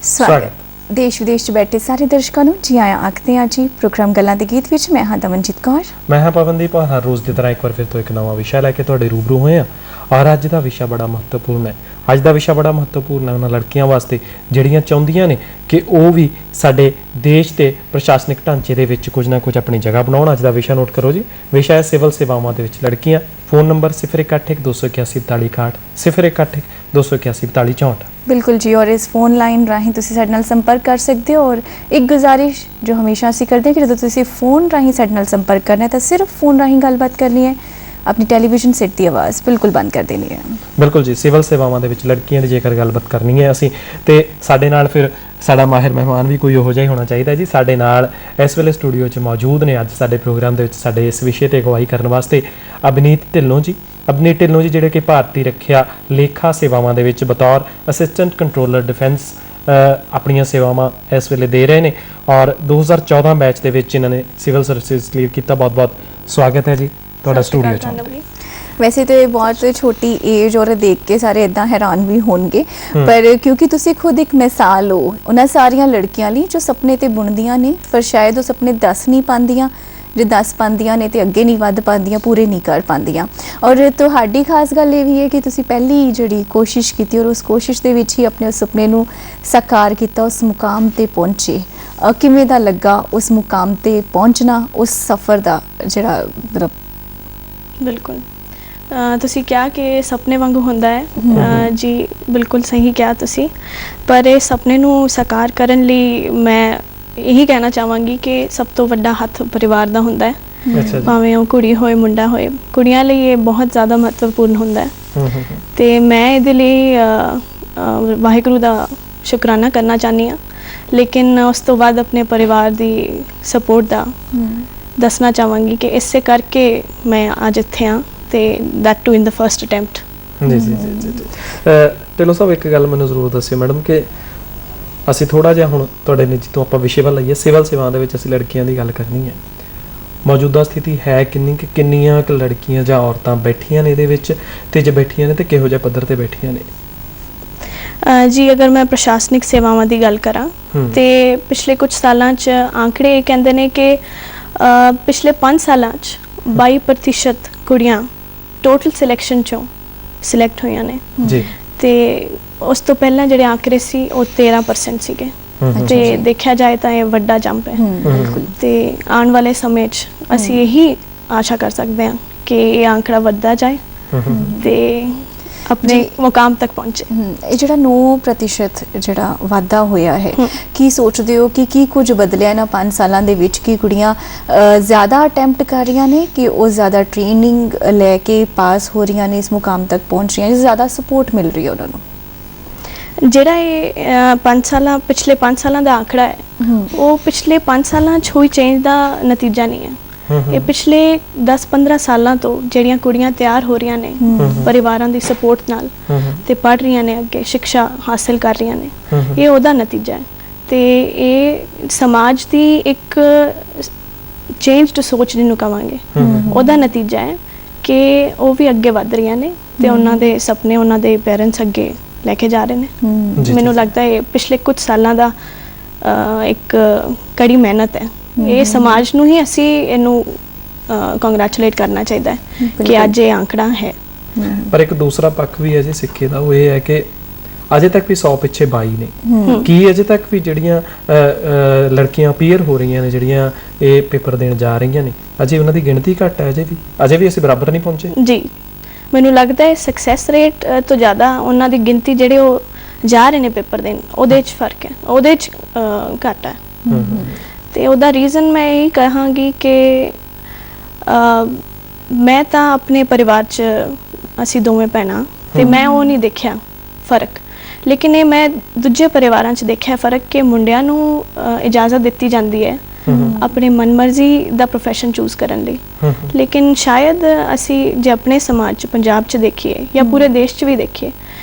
स्वागत देश विदेश बैठे सारे दर्शकों ਨੂੰ जी आया आखते हैं जी प्रोग्राम गल्लां दे गीत विच मैं हाँ दमनजीत कौर मैं हाँ पवनदीप और हर रोज़ की तरह एक बार फिर तो एक नवा विषय लैके तुहाडे रूबरू होए हैं और अज का विषय बड़ा महत्वपूर्ण है। अज का विषय बड़ा महत्वपूर्ण है उन्हां लड़कियां वास्ते जिहड़ियां चाहुंदियां ने कि वो भी साडे देश के प्रशासनिक ढांचे दे विच कुछ ना कुछ अपनी जगह बनाउण। अज का विषय नोट करो जी, विषय है सिविल सेवावां दे विच लड़कियां। फोन नंबर 0181 281 4281 64 बिल्कुल जी। और इस फोन लाइन राही तुसीं साडे नाल संपर्क कर सकते हो। और एक गुजारिश जो हमेशा असीं करदे हैं कि जदों तुसीं फोन राही साडे नाल संपर्क करना है तो सिर्फ फोन राही गलबात करनी है, अपनी टैलीविजन सेट की आवाज़ बिल्कुल बंद कर देनी है। बिल्कुल जी। सिविल सेवावां दे विच लड़कियां दी जेकर गलबात करनी है असीं ते साडे नाल फिर साडा माहिर मेहमान भी कोई उहो जिहा होना चाहिए जी। साडे नाल इस वेले स्टूडियो च मौजूद ने अज साडे प्रोग्राम दे विच साडे इस विषय ते अगवाई करन वास्ते अवनीत ढिल्लों जी। अवनीत ढिल्लों जी जिहड़े कि भारतीय रखिया लेखा सेवावां दे विच बतौर असिस्टेंट कंट्रोलर डिफेंस अपनियां सेवावां इस वेले दे रहे हैं और 2014 बैच दे विच इन्हां ने सिविल सर्विसिज क्लीयर किया। बहुत बहुत स्वागत है जी तुहाडा स्टूडियो च। वैसे तो ये बहुत छोटी एज और देख के सारे इदा हैरान भी होंगे, पर क्योंकि तुसी खुद एक मिसाल हो उन्होंने सारिया लड़कियां लिए जो सपने ते बुनदियां ने पर शायद वो सपने दस नहीं पांदियां, जो दस पांदियां ने तो अगे नहीं वध पांदियां, पूरे नहीं कर पांदियां। और तुहाडी खास गल ये भी है कि तुसी पहली जिहड़ी कोशिश की और उस कोशिश दे विच ही अपने उस सुपने नूं साकार किया, उस मुकाम ते पहुंचे। किवें दा लगा उस मुकाम ते पहुंचना, उस सफ़र दा जिहड़ा मतलब बिल्कुल तुसी क्या कि सपने वांगू होंदा है जी, बिल्कुल सही क्या तुसी। पर इस सपने नूं साकार करन लई मैं यही कहना चाहांगी कि सब तो वड्डा हथ परिवार दा हुंदा है। भावें वो कुड़ी होए मुंडा होए, कुड़ियां लई ये बहुत ज़्यादा महत्वपूर्ण हुंदा है। ते मैं इहदे लई वाहिगुरू दा शुकराना करना चाहनी हाँ, लेकिन उस तो बाद अपने परिवार दी सपोर्ट दा दसना चाहांगी कि इससे करके मैं आज इत्थे हाँ ते that too in the first attempt. जी जी जी जी जी। ढिल्लों साहब एक गल मैनूं जरूर दस्सिओ मैडम कि असीं थोड़ा जिहा हुण तुहाडे निजी तो आपां विषय वल आईए। सिविल सेवावां दे विच असीं लड़कियां दी गल करनी है। मौजूदा स्थिति है किन्नियां क लड़कियां जां औरतां बैठियां ने इहदे विच ते जे बैठियां ने ते किहो जिहे पੱਧਰ ते बैठियां ने? जी अगर मैं प्रशासनिक सेवावां दी गल करां ते पिछले कुछ सालां च आंकड़े कहंदे ने कि पिछले 5 सालां च 22% कुड़ियां टोटल सिलेक्शन चों सिलेक्ट होईयां ने जी। ते उस तो पहला जिहड़े आंकड़े सी वो 13% सीगे ते देखा जाए तो ये वड्डा जंप है। ते आने वाले समय च असीं यही आशा कर सकते हैं कि ये आंकड़ा वधदा जाए ते अपने मुकाम तक पहुंचे। ये जिहड़ा 9% जिहड़ा वाधा होया है, की सोचते हो कि कुछ बदलिया इन्हां 5 सालां दे विच कि कुड़ियां ज़्यादा अटैम्प्ट कर रही ने कि वो ज़्यादा ट्रेनिंग लैके पास हो रही ने, इस मुकाम तक पहुंच रही हैं, ज़्यादा सपोर्ट मिल रही है उन्होंने? जिहड़ा ये 5 साल पिछले 5 सालों का आंकड़ा है वो पिछले 5 सालों हुई चेंज का नतीजा नहीं है। ये पिछले 10-15 सालों तो जिहड़ियां कुड़ियां तैयार हो रही ने परिवारां दी सपोर्ट नाल ते पढ़ रही ने, अगे शिक्षा हासिल कर रही ने, ये ओदा नतीजा है। ते ये समाज दी एक चेंज्ड सोच जिन्हों कहांगे ओदा नतीजा है कि वो भी अगे वध रही ने ते उन्हां दे सपने उन्हां दे पेरेंट्स अगे लेके जा रहे हैं। मैनूं लगता है पिछले कुछ सालों का एक कड़ी मेहनत है। ये समाज नूं ही असी इनू कंग्रेचुलेट करना चाहिए कि अज ये आंकड़ा है। पर एक दूसरा पक्ष भी है जी सिक्के का, वो ये है कि अजे तक भी 100 पिछे 22 ने कि अजे तक भी जिहड़ियां लड़कियां अपीयर हो रही ने, जिहड़ियां ये पेपर देण जा रही ने, अजे उन्हां दी गिणती घट है, अजे भी असीं बराबर नहीं पहुंचे जी। मैनूं लगता है सक्सैस रेट तो ज़्यादा उन्हां दी गिणती जिहड़े वो जा रहे ने पेपर देण उहदे च फर्क है, उहदे च घट है। ते उहदा रीज़न मैं यही कहांगी कि मैं तां अपने परिवार च असीं दोवें भैणां ते मैं वो नहीं देखिया फर्क ਲੇਕਿਨ ਇਹ ਮੈਂ ਦੂਜੇ ਪਰਿਵਾਰਾਂ 'ਚ ਦੇਖਿਆ ਫਰਕ ਕਿ ਮੁੰਡਿਆਂ ਨੂੰ ਇਜਾਜ਼ਤ ਦਿੱਤੀ ਜਾਂਦੀ ਹੈ ਆਪਣੇ ਮਨਮਰਜ਼ੀ ਦਾ ਪ੍ਰੋਫੈਸ਼ਨ ਚੂਜ਼ ਕਰਨ ਲਈ। ਲੇਕਿਨ ਸ਼ਾਇਦ ਅਸੀਂ ਜੇ ਆਪਣੇ ਸਮਾਜ 'ਚ ਪੰਜਾਬ 'ਚ ਦੇਖੀਏ ਜਾਂ ਪੂਰੇ ਦੇਸ਼ 'ਚ ਵੀ ਦੇਖੀਏ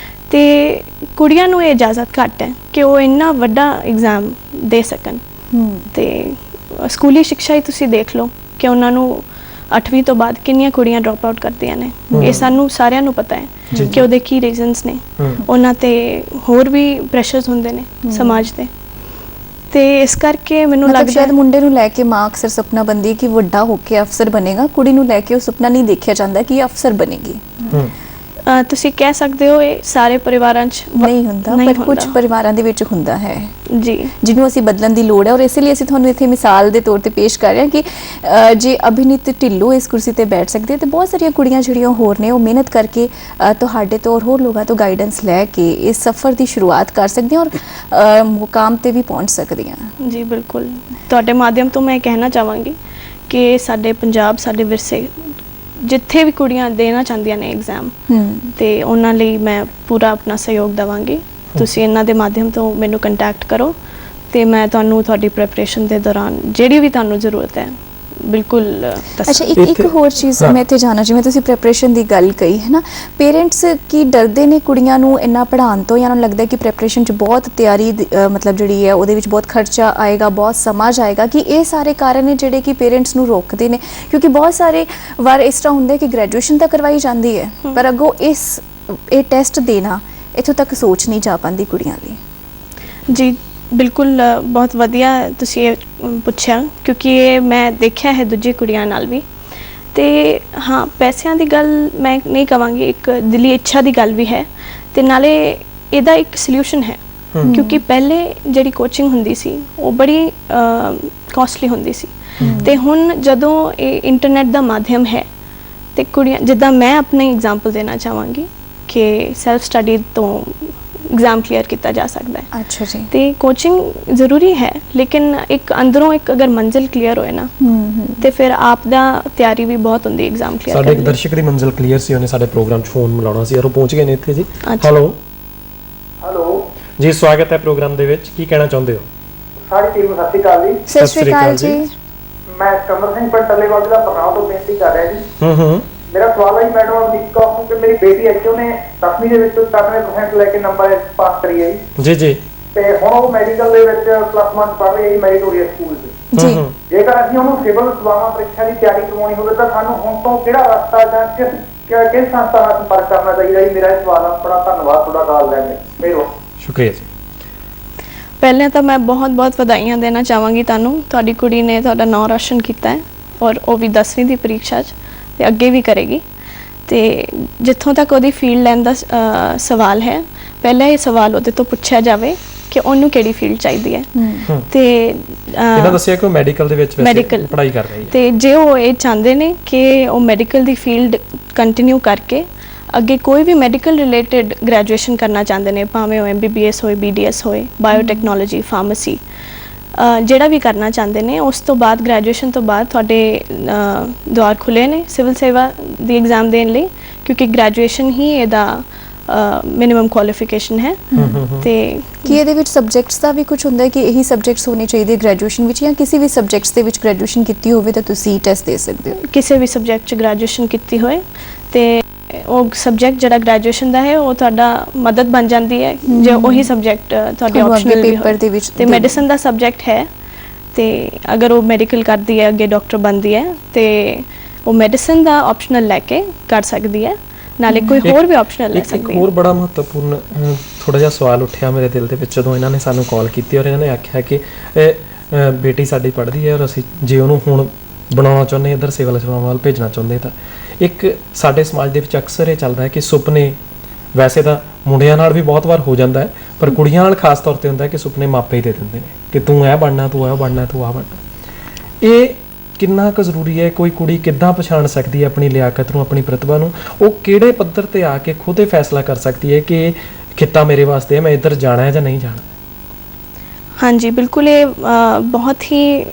ਤੇ ਕੁੜੀਆਂ ਨੂੰ ਇਹ ਇਜਾਜ਼ਤ ਘੱਟ ਹੈ ਕਿ ਉਹ ਇੰਨਾ ਵੱਡਾ ਐਗਜ਼ਾਮ ਦੇ ਸਕਣ। ਤੇ ਸਕੂਲੀ ਸਿੱਖਿਆ ਹੀ ਤੁਸੀਂ ਦੇਖ ਲਓ ਕਿ ਉਹਨਾਂ ਨੂੰ 8ਵੀਂ ਤੋਂ ਬਾਅਦ ਕਿੰਨੀਆਂ ਕੁੜੀਆਂ ਡ੍ਰੌਪ ਆਊਟ ਕਰਦੀਆਂ ਨੇ। ਇਹ ਸਾਨੂੰ ਸਾਰਿਆਂ ਨੂੰ ਪਤਾ ਹੈ ਕਿ ਉਹਦੇ ਕੀ ਰੀਜ਼ਨਸ ਨੇ। ਉਹਨਾਂ ਤੇ ਹੋਰ ਵੀ ਪ੍ਰੈਸ਼ਰਸ ਹੁੰਦੇ ਨੇ ਸਮਾਜ ਦੇ, ਤੇ ਇਸ ਕਰਕੇ ਮੈਨੂੰ ਲੱਗਦਾ ਸ਼ਾਇਦ ਮੁੰਡੇ ਨੂੰ ਲੈ ਕੇ ਮਾਂ ਅਕਸਰ ਸੁਪਨਾ ਬੰਦੀ ਹੈ ਕਿ ਵੱਡਾ ਹੋ ਕੇ ਅਫਸਰ ਬਣੇਗਾ, ਕੁੜੀ ਨੂੰ ਲੈ ਕੇ ਉਹ ਸੁਪਨਾ ਨਹੀਂ ਦੇਖਿਆ ਜਾਂਦਾ ਕਿ ਇਹ ਅਫਸਰ ਬਣੇਗੀ। ਤੁਸੀਂ ਕਹਿ ਸਕਦੇ ਹੋ ਇਹ ਸਾਰੇ ਪਰਿਵਾਰਾਂ 'ਚ ਨਹੀਂ ਹੁੰਦਾ, ਪਰ ਕੁਝ ਪਰਿਵਾਰਾਂ ਦੇ ਵਿੱਚ ਹੁੰਦਾ ਹੈ ਜੀ, ਜਿਹਨੂੰ ਅਸੀਂ ਬਦਲਣ ਦੀ ਲੋੜ ਹੈ। ਔਰ ਇਸੇ ਲਈ ਅਸੀਂ ਤੁਹਾਨੂੰ ਇੱਥੇ ਮਿਸਾਲ ਦੇ ਤੌਰ ਤੇ ਪੇਸ਼ ਕਰ ਰਹੇ ਹਾਂ ਕਿ ਜੇ ਅਭਿਨੀਤ ਢਿੱਲੋਂ ਇਸ ਕੁਰਸੀ ਤੇ ਬੈਠ ਸਕਦੇ ਤੇ ਬਹੁਤ ਸਾਰੀਆਂ ਕੁੜੀਆਂ ਜਿਹੜੀਆਂ ਹੋਰ ਨੇ ਉਹ ਮਿਹਨਤ ਕਰਕੇ ਤੁਹਾਡੇ ਤੋਂ ਔਰ ਹੋਰ ਲੋਕਾਂ ਤੋਂ ਗਾਈਡੈਂਸ ਲੈ ਕੇ ਇਸ ਸਫ਼ਰ ਦੀ ਸ਼ੁਰੂਆਤ ਕਰ ਸਕਦੀਆਂ ਔਰ ਮੁਕਾਮ ਤੇ ਵੀ ਪਹੁੰਚ ਸਕਦੀਆਂ। ਜੀ ਬਿਲਕੁਲ, ਤੁਹਾਡੇ ਮਾਧਿਅਮ ਤੋਂ ਮੈਂ ਕਹਿਣਾ ਚਾਹਾਂਗੀ ਕਿ ਸਾਡੇ ਪੰਜਾਬ, ਸਾਡੇ ਵਿਰਸੇ ਜਿੱਥੇ ਵੀ ਕੁੜੀਆਂ ਦੇਣਾ ਚਾਹੁੰਦੀਆਂ ਨੇ ਐਗਜ਼ਾਮ ਤੇ ਉਹਨਾਂ ਲਈ ਮੈਂ ਪੂਰਾ ਆਪਣਾ ਸਹਿਯੋਗ ਦੇਵਾਂਗੀ। ਤੁਸੀਂ ਇਹਨਾਂ ਦੇ ਮਾਧਿਅਮ ਤੋਂ ਮੈਨੂੰ ਕੰਟੈਕਟ ਕਰੋ ਤੇ ਮੈਂ ਤੁਹਾਨੂੰ ਤੁਹਾਡੀ ਪ੍ਰੈਪਰੇਸ਼ਨ ਦੇ ਦੌਰਾਨ ਜਿਹੜੀ ਵੀ ਤੁਹਾਨੂੰ ਜ਼ਰੂਰਤ ਹੈ ਬਿਲਕੁਲ ਅੱਛਾ, ਇੱਕ ਹੋਰ ਚੀਜ਼ ਮੈਂ ਇੱਥੇ ਜਾਣਾ, ਜਿਵੇਂ ਤੁਸੀਂ ਪ੍ਰੈਪਰੇਸ਼ਨ ਦੀ ਗੱਲ ਕਹੀ ਹੈ ਨਾ, ਪੇਰੈਂਟਸ ਕੀ ਡਰਦੇ ਨੇ ਕੁੜੀਆਂ ਨੂੰ ਇੰਨਾ ਪੜ੍ਹਾਉਣ ਤੋਂ, ਜਾਂ ਉਹਨਾਂ ਨੂੰ ਲੱਗਦਾ ਕਿ ਪ੍ਰੈਪਰੇਸ਼ਨ 'ਚ ਬਹੁਤ ਤਿਆਰੀ ਮਤਲਬ ਜਿਹੜੀ ਹੈ ਉਹਦੇ ਵਿੱਚ ਬਹੁਤ ਖਰਚਾ ਆਏਗਾ, ਬਹੁਤ ਸਮਾਂ ਜਾਏਗਾ, ਕਿ ਇਹ ਸਾਰੇ ਕਾਰਨ ਨੇ ਜਿਹੜੇ ਕਿ ਪੇਰੈਂਟਸ ਨੂੰ ਰੋਕਦੇ ਨੇ? ਕਿਉਂਕਿ ਬਹੁਤ ਸਾਰੇ ਵਾਰ ਇਸ ਤਰ੍ਹਾਂ ਹੁੰਦਾ ਕਿ ਗ੍ਰੈਜੂਏਸ਼ਨ ਤਾਂ ਕਰਵਾਈ ਜਾਂਦੀ ਹੈ ਪਰ ਅੱਗੋਂ ਇਹ ਟੈਸਟ ਦੇਣਾ ਇੱਥੋਂ ਤੱਕ ਸੋਚ ਨਹੀਂ ਜਾ ਪਾਉਂਦੀ ਕੁੜੀਆਂ ਲਈ। ਜੀ ਬਿਲਕੁਲ, ਬਹੁਤ ਵਧੀਆ ਤੁਸੀਂ ਇਹ ਪੁੱਛਿਆ ਕਿਉਂਕਿ ਇਹ ਮੈਂ ਦੇਖਿਆ ਹੈ ਦੂਜੀ ਕੁੜੀਆਂ ਨਾਲ ਵੀ। ਤੇ ਹਾਂ, ਪੈਸਿਆਂ ਦੀ ਗੱਲ ਮੈਂ ਨਹੀਂ ਕਹਾਂਗੀ, ਇੱਕ ਦਿਲੀ ਇੱਛਾ ਦੀ ਗੱਲ ਵੀ ਹੈ ਤੇ ਨਾਲੇ ਇਹਦਾ ਇੱਕ ਸੋਲੂਸ਼ਨ ਹੈ। ਕਿਉਂਕਿ ਪਹਿਲੇ ਜਿਹੜੀ ਕੋਚਿੰਗ ਹੁੰਦੀ ਸੀ ਉਹ ਬੜੀ ਕਾਸਟਲੀ ਹੁੰਦੀ ਸੀ ਤੇ ਹੁਣ ਜਦੋਂ ਇਹ ਇੰਟਰਨੈਟ ਦਾ ਮਾਧਿਅਮ ਹੈ ਤੇ ਕੁੜੀਆਂ, ਜਿੱਦਾਂ ਮੈਂ ਆਪਣੀ ਐਗਜ਼ਾਮਪਲ ਦੇਣਾ ਚਾਹਾਂਗੀ ਕਿ ਸੈਲਫ ਸਟੱਡੀ ਤੋਂ एग्जाम क्लियर किया जा सकता है। अच्छा जी। तो कोचिंग ज़रूरी है लेकिन एक अंदरों एक अगर मंजिल क्लियर होए ना तो फिर आप दा तैयारी भी बहुत होंदी एग्जाम क्लियर साडे एक दर्शक दी मंजिल क्लियर सी, उन्हें साडे प्रोग्राम च फोन मिलाना सी और वो पहुंच गए ने इत्थे जी। हेलो हेलो जी, स्वागत है प्रोग्राम दे विच, की कहना चाहते हो? सारी टीम सत श्री अकाल जी। सत श्री अकाल जी। मैं कमर सिंह पिंड टल्लेवाल जिला बरनाला तो बेनती कर रहा जी। मेरा सवाल है मैडम अमरीक कौर को कि मेरी बेटी है जो ने 10वीं ਦੇ ਵਿੱਚ 97% ਲੈ ਕੇ ਨੰਬਰ ਪਾਸ ਕਰੀ ਹੈ ਜੀ ਜੀ ਤੇ ਹੁਣ ਉਹ ਮੈਡੀਕਲ ਦੇ ਵਿੱਚ ਪਲੱਸ 1 ਪੜ੍ਹ ਰਹੀ ਹੈ ਮੈਰੀਟੋਰੀਅਸ ਸਕੂਲ ਦੇ ਜੀ। ਜੇਕਰ ਅਸੀਂ ਉਹਨੂੰ ਸਿਵਲ ਸੇਵਾਵਾਂ ਪ੍ਰੀਖਿਆ ਦੀ ਤਿਆਰੀ ਕਰਵਾਉਣੀ ਹੋਵੇ ਤਾਂ ਸਾਨੂੰ ਹੁਣ ਤੋਂ ਕਿਹੜਾ ਰਸਤਾ ਜਾਂ ਕਿਸ ਸੰਸਥਾ ਨਾਲ ਸੰਪਰਕ ਕਰਨਾ ਚਾਹੀਦਾ ਜੀ? ਮੇਰਾ ਇਹ ਸਵਾਲ ਹੈ। ਬੜਾ ਧੰਨਵਾਦ ਤੁਹਾਡਾ ਕਾਲ ਲੈਣ ਲਈ। ਮਿਹਰਬਾਨੀ। ਸ਼ੁਕਰੀਆ ਜੀ। ਪਹਿਲਾਂ ਤਾਂ ਮੈਂ ਬਹੁਤ ਵਧਾਈਆਂ ਦੇਣਾ ਚਾਹਾਂਗੀ ਤੁਹਾਨੂੰ, ਤੁਹਾਡੀ ਕੁੜੀ ਨੇ ਤੁਹਾਡਾ ਨਾਮ ਰੋਸ਼ਨ ਕੀਤਾ ਹੈ ਔਰ ਉਹ ਵੀ 10ਵੀਂ ਦੀ ਪ੍ਰੀਖਿਆ 'ਚ ਤੇ ਅੱਗੇ ਵੀ ਕਰੇਗੀ। ਤੇ ਜਿੱਥੋਂ ਤੱਕ ਉਹਦੀ ਫੀਲਡ ਲੈਣ ਦਾ ਸਵਾਲ ਹੈ, ਪਹਿਲਾਂ ਇਹ ਸਵਾਲ ਉਹਦੇ ਤੋਂ ਪੁੱਛਿਆ ਜਾਵੇ ਕਿ ਉਹਨੂੰ ਕਿਹੜੀ ਫੀਲਡ ਚਾਹੀਦੀ ਹੈ। ਤੇ ਇਹਨਾਂ ਦੱਸਿਆ ਕਿ ਉਹ ਮੈਡੀਕਲ ਦੇ ਵਿੱਚ ਵੈਸੇ ਪੜ੍ਹਾਈ ਕਰ ਰਹੀ ਹੈ ਤੇ ਜੇ ਉਹ ਇਹ ਚਾਹੁੰਦੇ ਨੇ ਕਿ ਉਹ ਮੈਡੀਕਲ ਦੀ ਫੀਲਡ ਕੰਟੀਨਿਊ ਕਰਕੇ ਅੱਗੇ ਕੋਈ ਵੀ ਮੈਡੀਕਲ ਰਿਲੇਟਡ ਗ੍ਰੈਜੂਏਸ਼ਨ ਕਰਨਾ ਚਾਹੁੰਦੇ ਨੇ, ਭਾਵੇਂ ਉਹ MBBS ਹੋਏ, BDS ਹੋਏ, ਬਾਇਓਟੈਕਨੋਲੋਜੀ, ਫਾਰਮੇਸੀ, ਜਿਹੜਾ ਵੀ ਕਰਨਾ ਚਾਹੁੰਦੇ ਨੇ, ਉਸ ਤੋਂ ਬਾਅਦ ਗ੍ਰੈਜੂਏਸ਼ਨ ਤੋਂ ਬਾਅਦ ਤੁਹਾਡੇ ਦੁਆਰ ਖੁੱਲੇ ਨੇ ਸਿਵਲ ਸੇਵਾ ਦੀ ਐਗਜ਼ਾਮ ਦੇਣ ਲਈ, ਕਿਉਂਕਿ ਗ੍ਰੈਜੂਏਸ਼ਨ ਹੀ ਇਹਦਾ ਮਿਨੀਮਮ ਕੁਆਲੀਫਿਕੇਸ਼ਨ ਹੈ। ਤੇ ਕੀ ਇਹਦੇ ਵਿੱਚ ਸਬਜੈਕਟਸ ਦਾ ਵੀ ਕੁਝ ਹੁੰਦਾ ਹੈ ਕਿ ਇਹੀ ਸਬਜੈਕਟਸ ਹੋਣੇ ਚਾਹੀਦੇ ਗ੍ਰੈਜੂਏਸ਼ਨ ਵਿੱਚ, ਜਾਂ ਕਿਸੇ ਵੀ ਸਬਜੈਕਟਸ ਦੇ ਵਿੱਚ ਗ੍ਰੈਜੂਏਸ਼ਨ ਕੀਤੀ ਹੋਵੇ ਤਾਂ ਤੁਸੀਂ ਟੈਸਟ ਦੇ ਸਕਦੇ ਹੋ? ਕਿਸੇ ਵੀ ਸਬਜੈਕਟ 'ਚ ਗ੍ਰੈਜੂਏਸ਼ਨ ਕੀਤੀ ਹੋਏ ਤੇ ਉਹ ਸਬਜੈਕਟ ਜਿਹੜਾ ਗ੍ਰੈਜੂਏਸ਼ਨ ਦਾ ਹੈ ਉਹ ਤੁਹਾਡਾ ਮਦਦ ਬਣ ਜਾਂਦੀ ਹੈ ਜੇ ਉਹੀ ਸਬਜੈਕਟ ਤੁਹਾਡੇ ਆਪਸ਼ਨਲ ਪੇਪਰ ਦੇ ਵਿੱਚ। ਤੇ ਮੈਡੀਸਨ ਦਾ ਸਬਜੈਕਟ ਹੈ ਤੇ ਅਗਰ ਉਹ ਮੈਡੀਕਲ ਕਰਦੀ ਹੈ, ਅੱਗੇ ਡਾਕਟਰ ਬਣਦੀ ਹੈ ਤੇ ਉਹ ਮੈਡੀਸਨ ਦਾ ਆਪਸ਼ਨਲ ਲੈ ਕੇ ਕਰ ਸਕਦੀ ਹੈ, ਨਾਲੇ ਕੋਈ ਹੋਰ ਵੀ ਆਪਸ਼ਨਲ ਲੈ ਸਕਦੀ ਹੈ। ਹੋਰ ਬੜਾ ਮਹੱਤਵਪੂਰਨ ਥੋੜਾ ਜਿਹਾ ਸਵਾਲ ਉੱਠਿਆ ਮੇਰੇ ਦਿਲ ਦੇ ਵਿੱਚ ਜਦੋਂ ਇਹਨਾਂ ਨੇ ਸਾਨੂੰ ਕਾਲ ਕੀਤੀ ਔਰ ਇਹਨਾਂ ਨੇ ਆਖਿਆ ਕਿ ਬੇਟੀ ਸਾਡੀ ਪੜ੍ਹਦੀ ਹੈ ਔਰ ਅਸੀਂ ਜੇ ਉਹਨੂੰ ਹੁਣ ਬਣਾਉਣਾ ਚਾਹੁੰਦੇ ਇੱਧਰ ਸਿਵਲ ਸੇਵਾਵਾਂ ਵੱਲ ਭੇਜਣਾ ਚਾਹੁੰਦੇ ਤਾਂ ਇੱਕ ਸਾਡੇ ਸਮਾਜ ਦੇ ਵਿੱਚ ਅਕਸਰ ਇਹ ਚੱਲਦਾ ਹੈ ਕਿ ਸੁਪਨੇ ਵੈਸੇ ਤਾਂ ਮੁੰਡਿਆਂ ਨਾਲ ਵੀ ਬਹੁਤ ਵਾਰ ਹੋ ਜਾਂਦਾ ਹੈ ਪਰ ਕੁੜੀਆਂ ਨਾਲ ਖਾਸ ਤੌਰ ਤੇ ਹੁੰਦਾ ਹੈ ਕਿ ਸੁਪਨੇ ਮਾਪੇ ਹੀ ਦੇ ਦਿੰਦੇ ਨੇ ਕਿ ਤੂੰ ਇਹ ਬਣਨਾ, ਤੂੰ ਇਹ ਬਣਨਾ, ਤੂੰ ਆਹ ਬਣਨਾ। ਇਹ ਕਿੰਨਾ ਕੁ ਜ਼ਰੂਰੀ ਹੈ? ਕੋਈ ਕੁੜੀ ਕਿੱਦਾਂ ਪਛਾਣ ਸਕਦੀ ਹੈ ਆਪਣੀ ਲਿਆਕਤ ਨੂੰ, ਆਪਣੀ ਪ੍ਰਤਿਭਾ ਨੂੰ? ਉਹ ਕਿਹੜੇ ਪੱਧਰ ਤੇ ਆ ਕੇ ਖੁਦ ਇਹ ਫੈਸਲਾ ਕਰ ਸਕਦੀ ਹੈ ਕਿ ਖਿੱਤਾ ਮੇਰੇ ਵਾਸਤੇ ਹੈ, ਮੈਂ ਇੱਧਰ ਜਾਣਾ ਹੈ ਜਾਂ ਨਹੀਂ ਜਾਣਾ? ਹਾਂਜੀ ਬਿਲਕੁਲ, ਇਹ ਬਹੁਤ ਹੀ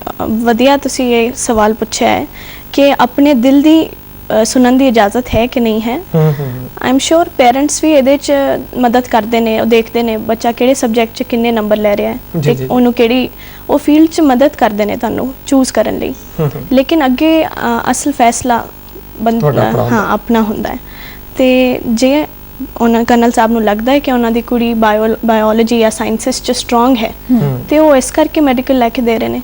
ਵਧੀਆ ਤੁਸੀਂ ਇਹ ਸਵਾਲ ਪੁੱਛਿਆ ਹੈ ਕਿ ਆਪਣੇ ਦਿਲ ਦੀ ਸੁਣਨ ਦੀ ਇਜਾਜ਼ਤ ਹੈ ਕਿ ਨਹੀਂ ਹੈ। ਆਈ ਐਮ ਸ਼ੋਰ ਪੇਰੈਂਟਸ ਵੀ ਇਹਦੇ 'ਚ ਮਦਦ ਕਰਦੇ ਨੇ, ਉਹ ਦੇਖਦੇ ਨੇ ਬੱਚਾ ਕਿਹੜੇ ਸਬਜੈਕਟ 'ਚ ਕਿੰਨੇ ਨੰਬਰ ਲੈ ਰਿਹਾ ਹੈ ਤੇ ਉਹਨੂੰ ਕਿਹੜੀ ਉਹ ਫੀਲਡ 'ਚ ਮਦਦ ਕਰਦੇ ਨੇ ਤੁਹਾਨੂੰ ਚੂਜ਼ ਕਰਨ ਲਈ। ਲੇਕਿਨ ਅੱਗੇ ਅਸਲ ਫੈਸਲਾ ਆਪਣਾ ਹੁੰਦਾ ਹੈ। ਤੇ ਜੇ ਉਹਨਾਂ ਕਰਨਲ ਸਾਹਿਬ ਨੂੰ ਲੱਗਦਾ ਹੈ ਕਿ ਉਹਨਾਂ ਦੀ ਕੁੜੀ ਬਾਇਓਲੋਜੀ ਜਾਂ ਸਾਇੰਸਿਸ 'ਚ ਸਟਰੋਂਗ ਹੈ ਤੇ ਉਹ ਇਸ ਕਰਕੇ ਮੈਡੀਕਲ ਲੈ ਕੇ ਦੇ ਰਹੇ ਨੇ।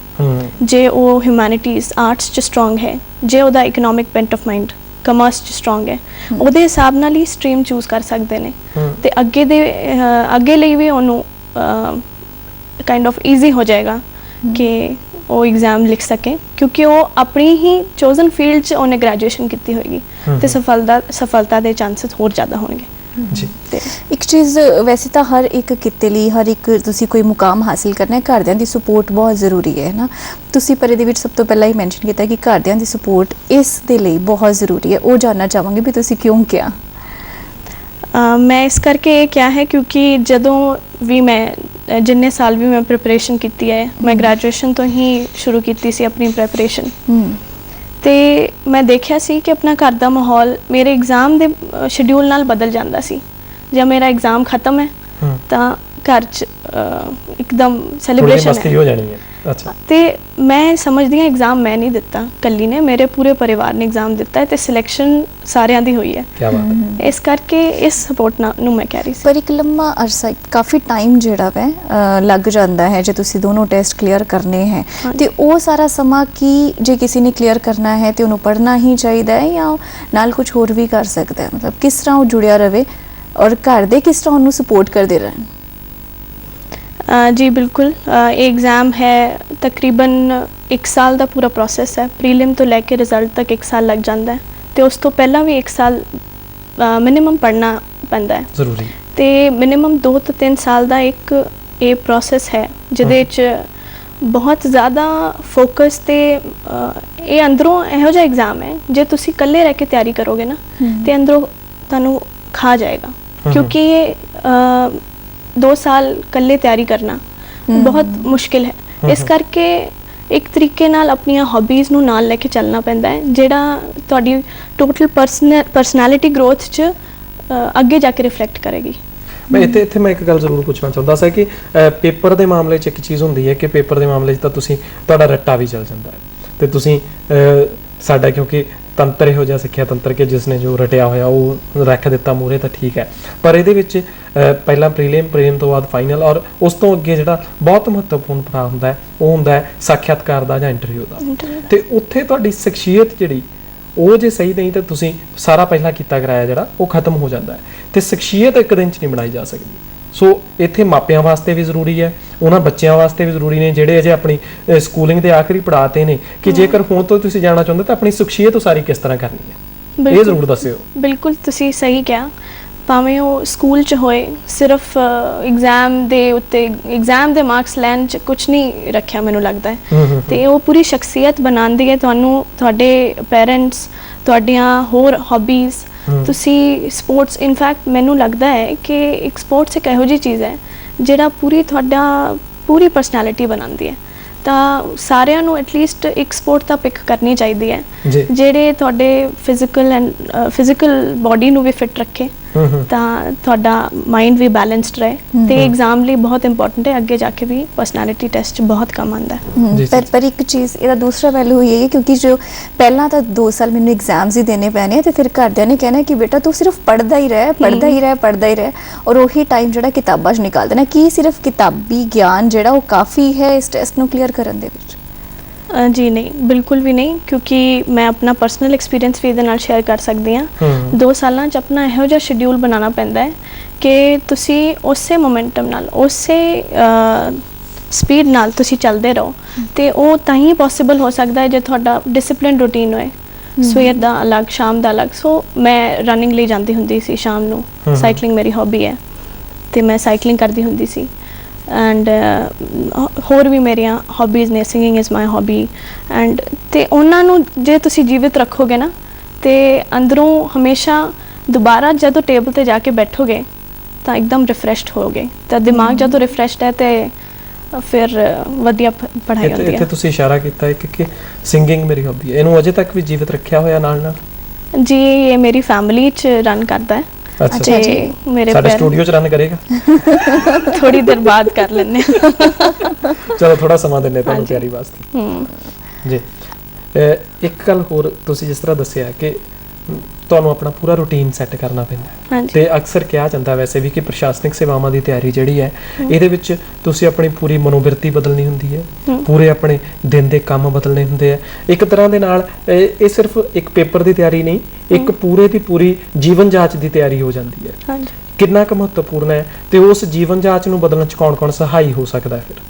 ਜੇ ਉਹ ਹਿਊਮੈਨਿਟੀਜ਼ ਆਰਟਸ 'ਚ ਸਟਰੋਂਗ ਹੈ, ਜੇ ਉਹਦਾ economic bent of mind commerce 'ਚ ਸਟਰੋਂਗ ਹੈ, ਉਹਦੇ ਹਿਸਾਬ ਨਾਲ ਹੀ ਸਟਰੀਮ ਚੂਜ਼ ਕਰ ਸਕਦੇ ਨੇ ਤੇ ਅੱਗੇ ਲਈ ਵੀ ਉਹਨੂੰ ਕਾਈਂਡ ਆਫ ਈਜ਼ੀ ਹੋ ਜਾਏਗਾ ਕਿ ਉਹ ਐਗਜ਼ਾਮ ਲਿਖ ਸਕੇ, ਕਿਉਂਕਿ ਉਹ ਆਪਣੀ ਹੀ ਚੋਜ਼ਨ ਫੀਲਡ 'ਚ ਉਹਨੇ ਗ੍ਰੈਜੂਏਸ਼ਨ ਕੀਤੀ ਹੋਏਗੀ ਤੇ ਸਫਲਤਾ ਦੇ ਚਾਂਸਸ ਹੋਰ ਜ਼ਿਆਦਾ ਹੋਣਗੇ। ਜੀ ਇੱਕ ਚੀਜ਼ ਵੈਸੇ ਤਾਂ ਹਰ ਇੱਕ ਕਿੱਤੇ ਲਈ, ਹਰ ਇੱਕ ਤੁਸੀਂ ਕੋਈ ਮੁਕਾਮ ਹਾਸਿਲ ਕਰਨਾ ਹੈ, ਘਰਦਿਆਂ ਦੀ ਸਪੋਰਟ ਬਹੁਤ ਜ਼ਰੂਰੀ ਹੈ ਨਾ। ਤੁਸੀਂ ਪਰ ਇਹਦੇ ਵਿੱਚ ਸਭ ਤੋਂ ਪਹਿਲਾਂ ਹੀ ਮੈਂਸ਼ਨ ਕੀਤਾ ਕਿ ਘਰਦਿਆਂ ਦੀ ਸਪੋਰਟ ਇਸ ਦੇ ਲਈ ਬਹੁਤ ਜ਼ਰੂਰੀ ਹੈ। ਉਹ ਜਾਣਨਾ ਚਾਹਾਂਗੇ ਵੀ ਤੁਸੀਂ ਕਿਉਂ ਕਿਹਾ? ਮੈਂ ਇਸ ਕਰਕੇ ਇਹ ਕਿਹਾ ਹੈ ਕਿਉਂਕਿ ਜਦੋਂ ਵੀ ਮੈਂ ਜਿੰਨੇ ਸਾਲ ਵੀ ਮੈਂ ਪ੍ਰਿਪਰੇਸ਼ਨ ਕੀਤੀ ਹੈ, ਮੈਂ ਗ੍ਰੈਜੂਏਸ਼ਨ ਤੋਂ ਹੀ ਸ਼ੁਰੂ ਕੀਤੀ ਸੀ ਆਪਣੀ ਪ੍ਰਿਪਰੇਸ਼ਨ ਤੇ ਮੈਂ ਦੇਖਿਆ ਸੀ ਕਿ ਆਪਣਾ ਘਰ ਦਾ ਮਾਹੌਲ ਮੇਰੇ ਐਗਜ਼ਾਮ ਦੇ ਸ਼ਡਿਊਲ ਨਾਲ ਬਦਲ ਜਾਂਦਾ ਸੀ। ਜੇ ਮੇਰਾ ਐਗਜ਼ਾਮ ਖਤਮ ਹੈ ਤਾਂ ਘਰ 'ਚ ਇੱਕਦਮ ਸੈਲੀਬ੍ਰੇਸ਼ਨ ਹੋ ਜਾਣੀ ਹੈ। ਅੱਛਾ, ਤੇ ਮੈਂ ਸਮਝਦੀ ਹਾਂ ਐਗਜ਼ਾਮ ਮੈਂ ਨਹੀਂ ਦਿੱਤਾ ਕੱਲੀ ਨੇ, ਮੇਰੇ ਪੂਰੇ ਪਰਿਵਾਰ ਨੇ ਐਗਜ਼ਾਮ ਦਿੱਤਾ ਹੈ ਤੇ ਸਿਲੈਕਸ਼ਨ ਸਾਰਿਆਂ ਦੀ ਹੋਈ ਹੈ। ਕੀ ਬਾਤ ਹੈ। ਇਸ ਕਰਕੇ ਇਸ ਸਪੋਰਟ ਨੂੰ ਮੈਂ ਕਹਿ ਰਹੀ ਸੀ। ਪਰ ਇੱਕ ਲੰਮਾ ਅਰਸਾ, ਕਾਫੀ ਟਾਈਮ ਜਿਹੜਾ ਵੈ ਲੱਗ ਜਾਂਦਾ ਹੈ ਜੇ ਤੁਸੀਂ ਦੋਨੋਂ ਟੈਸਟ ਕਲੀਅਰ ਕਰਨੇ ਹੈ ਤੇ ਉਹ ਸਾਰਾ ਸਮਾਂ ਕੀ ਜੇ ਕਿਸੇ ਨੇ ਕਲੀਅਰ ਕਰਨਾ ਹੈ ਤੇ ਉਹਨੂੰ ਪੜ੍ਹਨਾ ਹੀ ਚਾਹੀਦਾ ਹੈ ਜਾਂ ਨਾਲ ਕੁਝ ਹੋਰ ਵੀ ਕਰ ਸਕਦਾ ਹੈ? ਮਤਲਬ ਕਿਸ ਤਰ੍ਹਾਂ ਉਹ ਜੁੜਿਆ ਰਵੇ ਔਰ ਘਰ ਦੇ ਕਿਸ ਤਰ੍ਹਾਂ ਉਹਨੂੰ ਸਪੋਰਟ ਕਰਦੇ ਰਹਿਣ? ਜੀ ਬਿਲਕੁਲ, ਇਹ ਐਗਜ਼ਾਮ ਹੈ ਤਕਰੀਬਨ 1 ਸਾਲ ਦਾ ਪੂਰਾ ਪ੍ਰੋਸੈਸ ਹੈ। ਪ੍ਰੀਲਿਮ ਤੋਂ ਲੈ ਕੇ ਰਿਜ਼ਲਟ ਤੱਕ 1 ਸਾਲ ਲੱਗ ਜਾਂਦਾ ਹੈ ਤੇ ਉਸ ਤੋਂ ਪਹਿਲਾਂ ਵੀ 1 ਸਾਲ ਮਿਨੀਮਮ ਪੜ੍ਹਨਾ ਪੈਂਦਾ ਹੈ ਜ਼ਰੂਰੀ, ਤੇ ਮਿਨੀਮਮ 2 ਤੋਂ 3 ਸਾਲ ਦਾ ਇੱਕ ਇਹ ਪ੍ਰੋਸੈਸ ਹੈ ਜਿਹਦੇ 'ਚ ਬਹੁਤ ਜ਼ਿਆਦਾ ਫੋਕਸ ਤੇ ਇਹ ਅੰਦਰੋਂ ਇਹੋ ਜਿਹਾ ਐਗਜ਼ਾਮ ਹੈ ਜੇ ਤੁਸੀਂ ਇਕੱਲੇ ਰਹਿ ਕੇ ਤਿਆਰੀ ਕਰੋਗੇ ਨਾ ਤੇ ਅੰਦਰੋਂ ਤੁਹਾਨੂੰ ਖਾ ਜਾਏਗਾ, ਕਿਉਂਕਿ ਇਹ 2 ਸਾਲ ਇਕੱਲੇ ਤਿਆਰੀ ਕਰਨਾ ਬਹੁਤ ਮੁਸ਼ਕਿਲ ਹੈ। ਇਸ ਕਰਕੇ ਇੱਕ ਤਰੀਕੇ ਨਾਲ ਆਪਣੀਆਂ ਹੌਬੀਜ਼ ਨੂੰ ਨਾਲ ਲੈ ਕੇ ਚੱਲਣਾ ਪੈਂਦਾ ਹੈ, ਜਿਹੜਾ ਤੁਹਾਡੀ ਟੋਟਲ ਪਰਸਨੈਲਿਟੀ ਗਰੋਥ 'ਚ ਅੱਗੇ ਜਾ ਕੇ ਰਿਫਲੈਕਟ ਕਰੇਗੀ। ਮੈਂ ਇੱਥੇ ਮੈਂ ਇੱਕ ਗੱਲ ਜ਼ਰੂਰ ਪੁੱਛਣਾ ਚਾਹੁੰਦਾ ਸੀ ਕਿ ਪੇਪਰ ਦੇ ਮਾਮਲੇ 'ਚ ਇੱਕ ਚੀਜ਼ ਹੁੰਦੀ ਹੈ ਕਿ ਪੇਪਰ ਦੇ ਮਾਮਲੇ 'ਚ ਤਾਂ ਤੁਹਾਡਾ ਰੱਟਾ ਵੀ ਚੱਲ ਜਾਂਦਾ ਹੈ ਤੇ ਤੁਸੀਂ ਸਾਡਾ ਕਿਉਂਕਿ ਤੰਤਰ ਇਹੋ ਜਿਹਾ ਸਿੱਖਿਆ ਤੰਤਰ ਕਿ ਜਿਸ ਨੇ ਜੋ ਰਟਿਆ ਹੋਇਆ ਉਹ ਰੱਖ ਦਿੱਤਾ ਮੂਹਰੇ ਤਾਂ ਠੀਕ ਹੈ, ਪਰ ਇਹਦੇ ਵਿੱਚ ਪਹਿਲਾਂ ਪ੍ਰੀਲਿਮ ਤੋਂ ਬਾਅਦ ਫਾਈਨਲ ਔਰ ਉਸ ਤੋਂ ਅੱਗੇ ਜਿਹੜਾ ਬਹੁਤ ਮਹੱਤਵਪੂਰਨ ਪੜਾਅ ਹੁੰਦਾ ਹੈ ਉਹ ਹੁੰਦਾ ਹੈ ਸਾਖਿਆਤਕਾਰ ਦਾ ਜਾਂ ਇੰਟਰਵਿਊ ਦਾ। ਤੇ ਉੱਥੇ ਤੁਹਾਡੀ ਸ਼ਖਸੀਅਤ ਜਿਹੜੀ ਉਹ ਜੇ ਸਹੀ ਨਹੀਂ ਤਾਂ ਤੁਸੀਂ ਸਾਰਾ ਪਹਿਲਾਂ ਕੀਤਾ ਕਰਾਇਆ ਜਿਹੜਾ ਉਹ ਖਤਮ ਹੋ ਜਾਂਦਾ ਹੈ ਤੇ ਸ਼ਖਸੀਅਤ ਇੱਕ ਦਿਨ 'ਚ ਨਹੀਂ ਬਣਾਈ ਜਾ ਸਕਦੀ। ਸੋ ਇੱਥੇ ਮਾਪਿਆਂ ਵਾਸਤੇ ਵੀ ਜ਼ਰੂਰੀ ਹੈ, ਉਹਨਾਂ ਬੱਚਿਆਂ ਵਾਸਤੇ ਵੀ ਜ਼ਰੂਰੀ ਨੇ ਜਿਹੜੇ ਅਜੇ ਆਪਣੀ ਸਕੂਲਿੰਗ ਦੇ ਆਖਰੀ ਪੜਾਅ ਤੇ ਨੇ ਕਿ ਜੇਕਰ ਹੁਣ ਤੋਂ ਤੁਸੀਂ ਜਾਣਾ ਚਾਹੁੰਦੇ ਤਾਂ ਆਪਣੀ ਸ਼ਖਸੀਅਤ ਉਸਾਰੀ ਕਿਸ ਤਰ੍ਹਾਂ ਕਰਨੀ ਹੈ, ਇਹ ਜ਼ਰੂਰ ਦੱਸਿਓ। ਬਿਲਕੁਲ ਤੁਸੀਂ ਸਹੀ ਕਿਹਾ, ਭਾਵੇਂ ਉਹ ਸਕੂਲ 'ਚ ਹੋਏ, ਸਿਰਫ ਐਗਜ਼ਾਮ ਦੇ ਉੱਤੇ ਐਗਜ਼ਾਮ ਦੇ ਮਾਰਕਸ ਲੈਣ 'ਚ ਕੁਝ ਨਹੀਂ ਰੱਖਿਆ ਮੈਨੂੰ ਲੱਗਦਾ ਹੈ ਤੇ ਉਹ ਪੂਰੀ ਸ਼ਖਸੀਅਤ ਬਣਾਉਂਦੀ ਹੈ ਤੁਹਾਨੂੰ, ਤੁਹਾਡੇ ਪੇਰੈਂਟਸ, ਤੁਹਾਡੀਆਂ ਹੋਰ ਹੌਬੀਜ਼, ਤੁਸੀਂ ਸਪੋਰਟਸ। ਇਨਫੈਕਟ ਮੈਨੂੰ ਲੱਗਦਾ ਹੈ ਕਿ ਇੱਕ ਸਪੋਰਟਸ ਇੱਕ ਇਹੋ ਜਿਹੀ ਚੀਜ਼ ਹੈ ਜਿਹੜਾ ਪੂਰੀ ਪਰਸਨੈਲਿਟੀ ਬਣਾਉਂਦੀ ਹੈ, ਤਾਂ ਸਾਰਿਆਂ ਨੂੰ ਐਟਲੀਸਟ ਇੱਕ ਸਪੋਰਟ ਤਾਂ ਪਿਕ ਕਰਨੀ ਚਾਹੀਦੀ ਹੈ ਜਿਹੜੇ ਤੁਹਾਡੇ ਫਿਜ਼ੀਕਲ ਬਾਡੀ ਨੂੰ ਵੀ ਫਿਟ ਰੱਖੇ ਤਾਂ ਤੁਹਾਡਾ ਮਾਈਂਡ ਵੀ ਬੈਲੈਂਸਡ ਰਹੇ ਤੇ ਐਗਜ਼ਾਮ ਲਈ ਬਹੁਤ ਇੰਪੋਰਟੈਂਟ ਹੈ, ਅੱਗੇ ਜਾ ਕੇ ਵੀ ਪਰਸਨੈਲਿਟੀ ਟੈਸਟ 'ਚ ਬਹੁਤ ਕੰਮ ਆਉਂਦਾ ਹੈ। ਪਰ ਇੱਕ ਚੀਜ਼ ਇਹਦਾ ਦੂਸਰਾ ਪਹਿਲੂ ਇਹ ਹੈ ਕਿਉਂਕਿ ਜੋ ਪਹਿਲਾਂ ਤਾਂ 2 ਸਾਲ ਮੈਨੂੰ ਐਗਜ਼ਾਮਸ ਹੀ ਦੇਣੇ ਪੈਣੇ ਤੇ ਫਿਰ ਘਰਦਿਆਂ ਨੇ ਕਹਿਣਾ ਕਿ ਬੇਟਾ ਤੂੰ ਸਿਰਫ ਪੜ੍ਹਦਾ ਹੀ ਰਹਿ ਔਰ ਉਹੀ ਟਾਈਮ ਜਿਹੜਾ ਕਿਤਾਬਾਂ 'ਚ ਨਿਕਾਲ ਦੇਣਾ। ਕੀ ਸਿਰਫ ਕਿਤਾਬੀ ਗਿਆਨ ਜਿਹੜਾ ਉਹ ਕਾਫੀ ਹੈ ਇਸ ਟੈਸਟ ਨੂੰ ਕਲੀਅਰ ਕਰਨ ਦੇ ਵਿੱਚ? ਜੀ ਨਹੀਂ, ਬਿਲਕੁਲ ਵੀ ਨਹੀਂ, ਕਿਉਂਕਿ ਮੈਂ ਆਪਣਾ ਪਰਸਨਲ ਐਕਸਪੀਰੀਅੰਸ ਵੀ ਇਹਦੇ ਨਾਲ ਸ਼ੇਅਰ ਕਰ ਸਕਦੀ ਹਾਂ। 2 ਸਾਲਾਂ 'ਚ ਆਪਣਾ ਇਹੋ ਜਿਹਾ ਸ਼ਡਿਊਲ ਬਣਾਉਣਾ ਪੈਂਦਾ ਹੈ ਕਿ ਤੁਸੀਂ ਉਸੇ ਮੋਮੈਂਟਮ ਨਾਲ, ਉਸੇ ਸਪੀਡ ਨਾਲ ਤੁਸੀਂ ਚੱਲਦੇ ਰਹੋ ਤੇ ਉਹ ਤਾਂ ਹੀ ਪੋਸੀਬਲ ਹੋ ਸਕਦਾ ਹੈ ਜੇ ਤੁਹਾਡਾ ਡਿਸਪਲਿਨ ਰੂਟੀਨ ਹੋਏ, ਸਵੇਰ ਦਾ ਅਲੱਗ, ਸ਼ਾਮ ਦਾ ਅਲੱਗ। ਸੋ ਮੈਂ ਰਨਿੰਗ ਲਈ ਜਾਂਦੀ ਹੁੰਦੀ ਸੀ ਸ਼ਾਮ ਨੂੰ, ਸਾਈਕਲਿੰਗ ਮੇਰੀ ਹੌਬੀ ਹੈ ਤੇ ਮੈਂ ਸਾਈਕਲਿੰਗ ਕਰਦੀ ਹੁੰਦੀ ਸੀ ਐਂਡ ਹੋਰ ਵੀ ਮੇਰੀਆਂ ਹੌਬੀਜ਼ ਨੇ, singing is my hobby and ਤੇ ਉਹਨਾਂ ਨੂੰ ਜੇ ਤੁਸੀਂ ਜੀਵਿਤ ਰੱਖੋਗੇ ਨਾ ਤੇ ਅੰਦਰੋਂ ਹਮੇਸ਼ਾ ਦੁਬਾਰਾ ਜਦੋਂ ਟੇਬਲ ਤੇ ਜਾ ਕੇ ਬੈਠੋਗੇ ਤਾਂ ਇੱਕਦਮ ਰਿਫਰੈਸ਼ਡ ਹੋਗੇ, ਤਾਂ ਦਿਮਾਗ ਜਦੋਂ ਰਿਫਰੈਸ਼ਡ ਹੈ ਤੇ ਫਿਰ ਵਧੀਆ ਪੜ੍ਹਾਈ ਹੁੰਦੀ ਹੈ। ਇੱਥੇ ਤੁਸੀਂ ਇਸ਼ਾਰਾ ਕੀਤਾ ਹੈ ਕਿ ਸਿੰਗਿੰਗ ਮੇਰੀ ਹੌਬੀ ਹੈ, ਇਹਨੂੰ ਅਜੇ ਤੱਕ ਵੀ ਜੀਵਿਤ ਰੱਖਿਆ ਹੋਇਆ ਨਾਲ? ਜੀ ਇਹ ਮੇਰੀ ਫੈਮਿਲੀ ਚ ਰਨ ਕਰਦਾ ਹੈ ਅੱਛਾ ਅੱਛਾ ਜੀ। ਤੇ ਮੇਰੇ ਸਾਡੇ ਪੈਰ ਸਟੂਡੀਓ 'ਚ ਰਨ ਕਰੇਗਾ? ਥੋੜੀ ਦੇਰ ਬਾਅਦ ਕਰ ਲੈਂਦੇ ਹਾਂ। ਚਲੋ ਥੋੜਾ ਸਮਾਂ ਦਿੰਨੇ ਤੁਹਾਨੂੰ ਹਾਂਜੀ। ਤਿਆਰੀ ਵਾਸਤੇ ਹਮ, ਜੀ। ਇੱਕ ਗੱਲ ਹੋਰ, ਤੁਸੀਂ ਜਿਸ ਤਰ੍ਹਾਂ ਦੱਸਿਆ ਕਿ ਤੁਹਾਨੂੰ ਆਪਣਾ ਪੂਰਾ ਰੂਟੀਨ ਸੈੱਟ ਕਰਨਾ ਪੈਂਦਾ ਹੈ। ਹਾਂਜੀ ਤੇ ਅਕਸਰ ਕਿਹਾ ਜਾਂਦਾ ਵੈਸੇ ਵੀ ਕਿ ਪ੍ਰਸ਼ਾਸਨਿਕ ਸੇਵਾਵਾਂ ਦੀ ਤਿਆਰੀ ਜਿਹੜੀ ਹੈ ਇਹਦੇ ਵਿੱਚ ਤੁਸੀਂ ਆਪਣੀ ਪੂਰੀ ਮਨੋਵਿਰਤੀ ਬਦਲਣੀ ਹੁੰਦੀ ਹੈ, ਪੂਰੇ ਆਪਣੇ ਦਿਨ ਦੇ ਕੰਮ ਬਦਲਣੇ ਹੁੰਦੇ ਆ। ਇੱਕ ਤਰ੍ਹਾਂ ਦੇ ਨਾਲ ਇਹ ਸਿਰਫ ਇੱਕ ਪੇਪਰ ਦੀ ਤਿਆਰੀ ਨਹੀਂ, ਇੱਕ ਪੂਰੇ ਦੀ ਪੂਰੀ ਜੀਵਨ ਜਾਂਚ ਦੀ ਤਿਆਰੀ ਹੋ ਜਾਂਦੀ ਹੈ। ਹਾਂਜੀ ਕਿੰਨਾ ਕੁ ਮਹੱਤਵਪੂਰਨ ਹੈ ਤੇ ਉਸ ਜੀਵਨ ਜਾਂਚ ਨੂੰ ਬਦਲਣ ਚ ਕੌਣ-ਕੌਣ ਸਹਾਈ ਹੋ ਸਕਦਾ ਹੈ ਫਿਰ?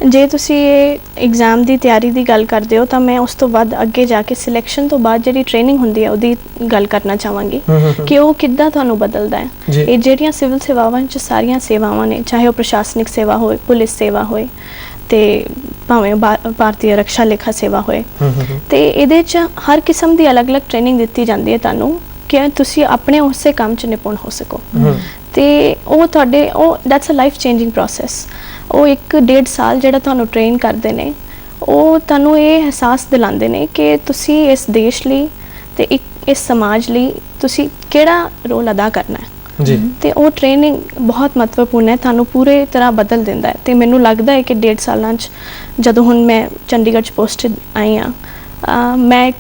ਜੇ ਤੁਸੀਂ ਇਹ ਐਗਜ਼ਾਮ ਦੀ ਤਿਆਰੀ ਦੀ ਗੱਲ ਕਰਦੇ ਹੋ ਤਾਂ ਮੈਂ ਉਸ ਤੋਂ ਬਾਅਦ ਅੱਗੇ ਜਾ ਕੇ ਸਿਲੈਕਸ਼ਨ ਤੋਂ ਬਾਅਦ ਜਿਹੜੀ ਟ੍ਰੇਨਿੰਗ ਹੁੰਦੀ ਹੈ ਉਹਦੀ ਗੱਲ ਕਰਨਾ ਚਾਹਾਂਗੀ ਕਿ ਉਹ ਕਿੱਦਾਂ ਤੁਹਾਨੂੰ ਬਦਲਦਾ ਹੈ। ਜੀ। ਇਹ ਜਿਹੜੀਆਂ ਸਿਵਲ ਸੇਵਾਵਾਂ 'ਚ ਸਾਰੀਆਂ ਸੇਵਾਵਾਂ ਨੇ, ਚਾਹੇ ਉਹ ਪ੍ਰਸ਼ਾਸਨਿਕ ਸੇਵਾ ਹੋਏ, ਪੁਲਿਸ ਸੇਵਾ ਹੋਏ ਤੇ ਭਾਵੇਂ ਭਾਰਤੀ ਰੱਖਿਆ ਲੇਖਾ ਸੇਵਾ ਹੋਏ, ਤੇ ਇਹਦੇ 'ਚ ਹਰ ਕਿਸਮ ਦੀ ਅਲੱਗ-ਅਲੱਗ ਟ੍ਰੇਨਿੰਗ ਦਿੱਤੀ ਜਾਂਦੀ ਹੈ ਤੁਹਾਨੂੰ ਕਿ ਤੁਸੀਂ ਆਪਣੇ ਉਸੇ ਕੰਮ 'ਚ ਨਿਪੁੰਨ ਹੋ ਸਕੋ। ਤੇ ਉਹ ਤੁਹਾਡੇ that's a life changing process. ਉਹ 1.5 ਸਾਲ ਜਿਹੜਾ ਤੁਹਾਨੂੰ ਟ੍ਰੇਨ ਕਰਦੇ ਨੇ, ਉਹ ਤੁਹਾਨੂੰ ਇਹ ਅਹਿਸਾਸ ਦਿਲਾਉਂਦੇ ਨੇ ਕਿ ਤੁਸੀਂ ਇਸ ਦੇਸ਼ ਲਈ ਤੇ ਇਸ ਸਮਾਜ ਲਈ ਤੁਸੀਂ ਕਿਹੜਾ ਰੋਲ ਅਦਾ ਕਰਨਾ ਹੈ। ਜੀ। ਤੇ ਉਹ ਟ੍ਰੇਨਿੰਗ ਬਹੁਤ ਮਹੱਤਵਪੂਰਨ ਹੈ, ਤੁਹਾਨੂੰ ਪੂਰੇ ਤਰ੍ਹਾਂ ਬਦਲ ਦਿੰਦਾ ਹੈ। ਤੇ ਮੈਨੂੰ ਲੱਗਦਾ ਹੈ ਕਿ 1.5 ਸਾਲਾਂ 'ਚ ਜਦੋਂ ਹੁਣ ਮੈਂ ਚੰਡੀਗੜ੍ਹ 'ਚ ਪੋਸਟਡ ਆਈ ਹਾਂ, ਮੈਂ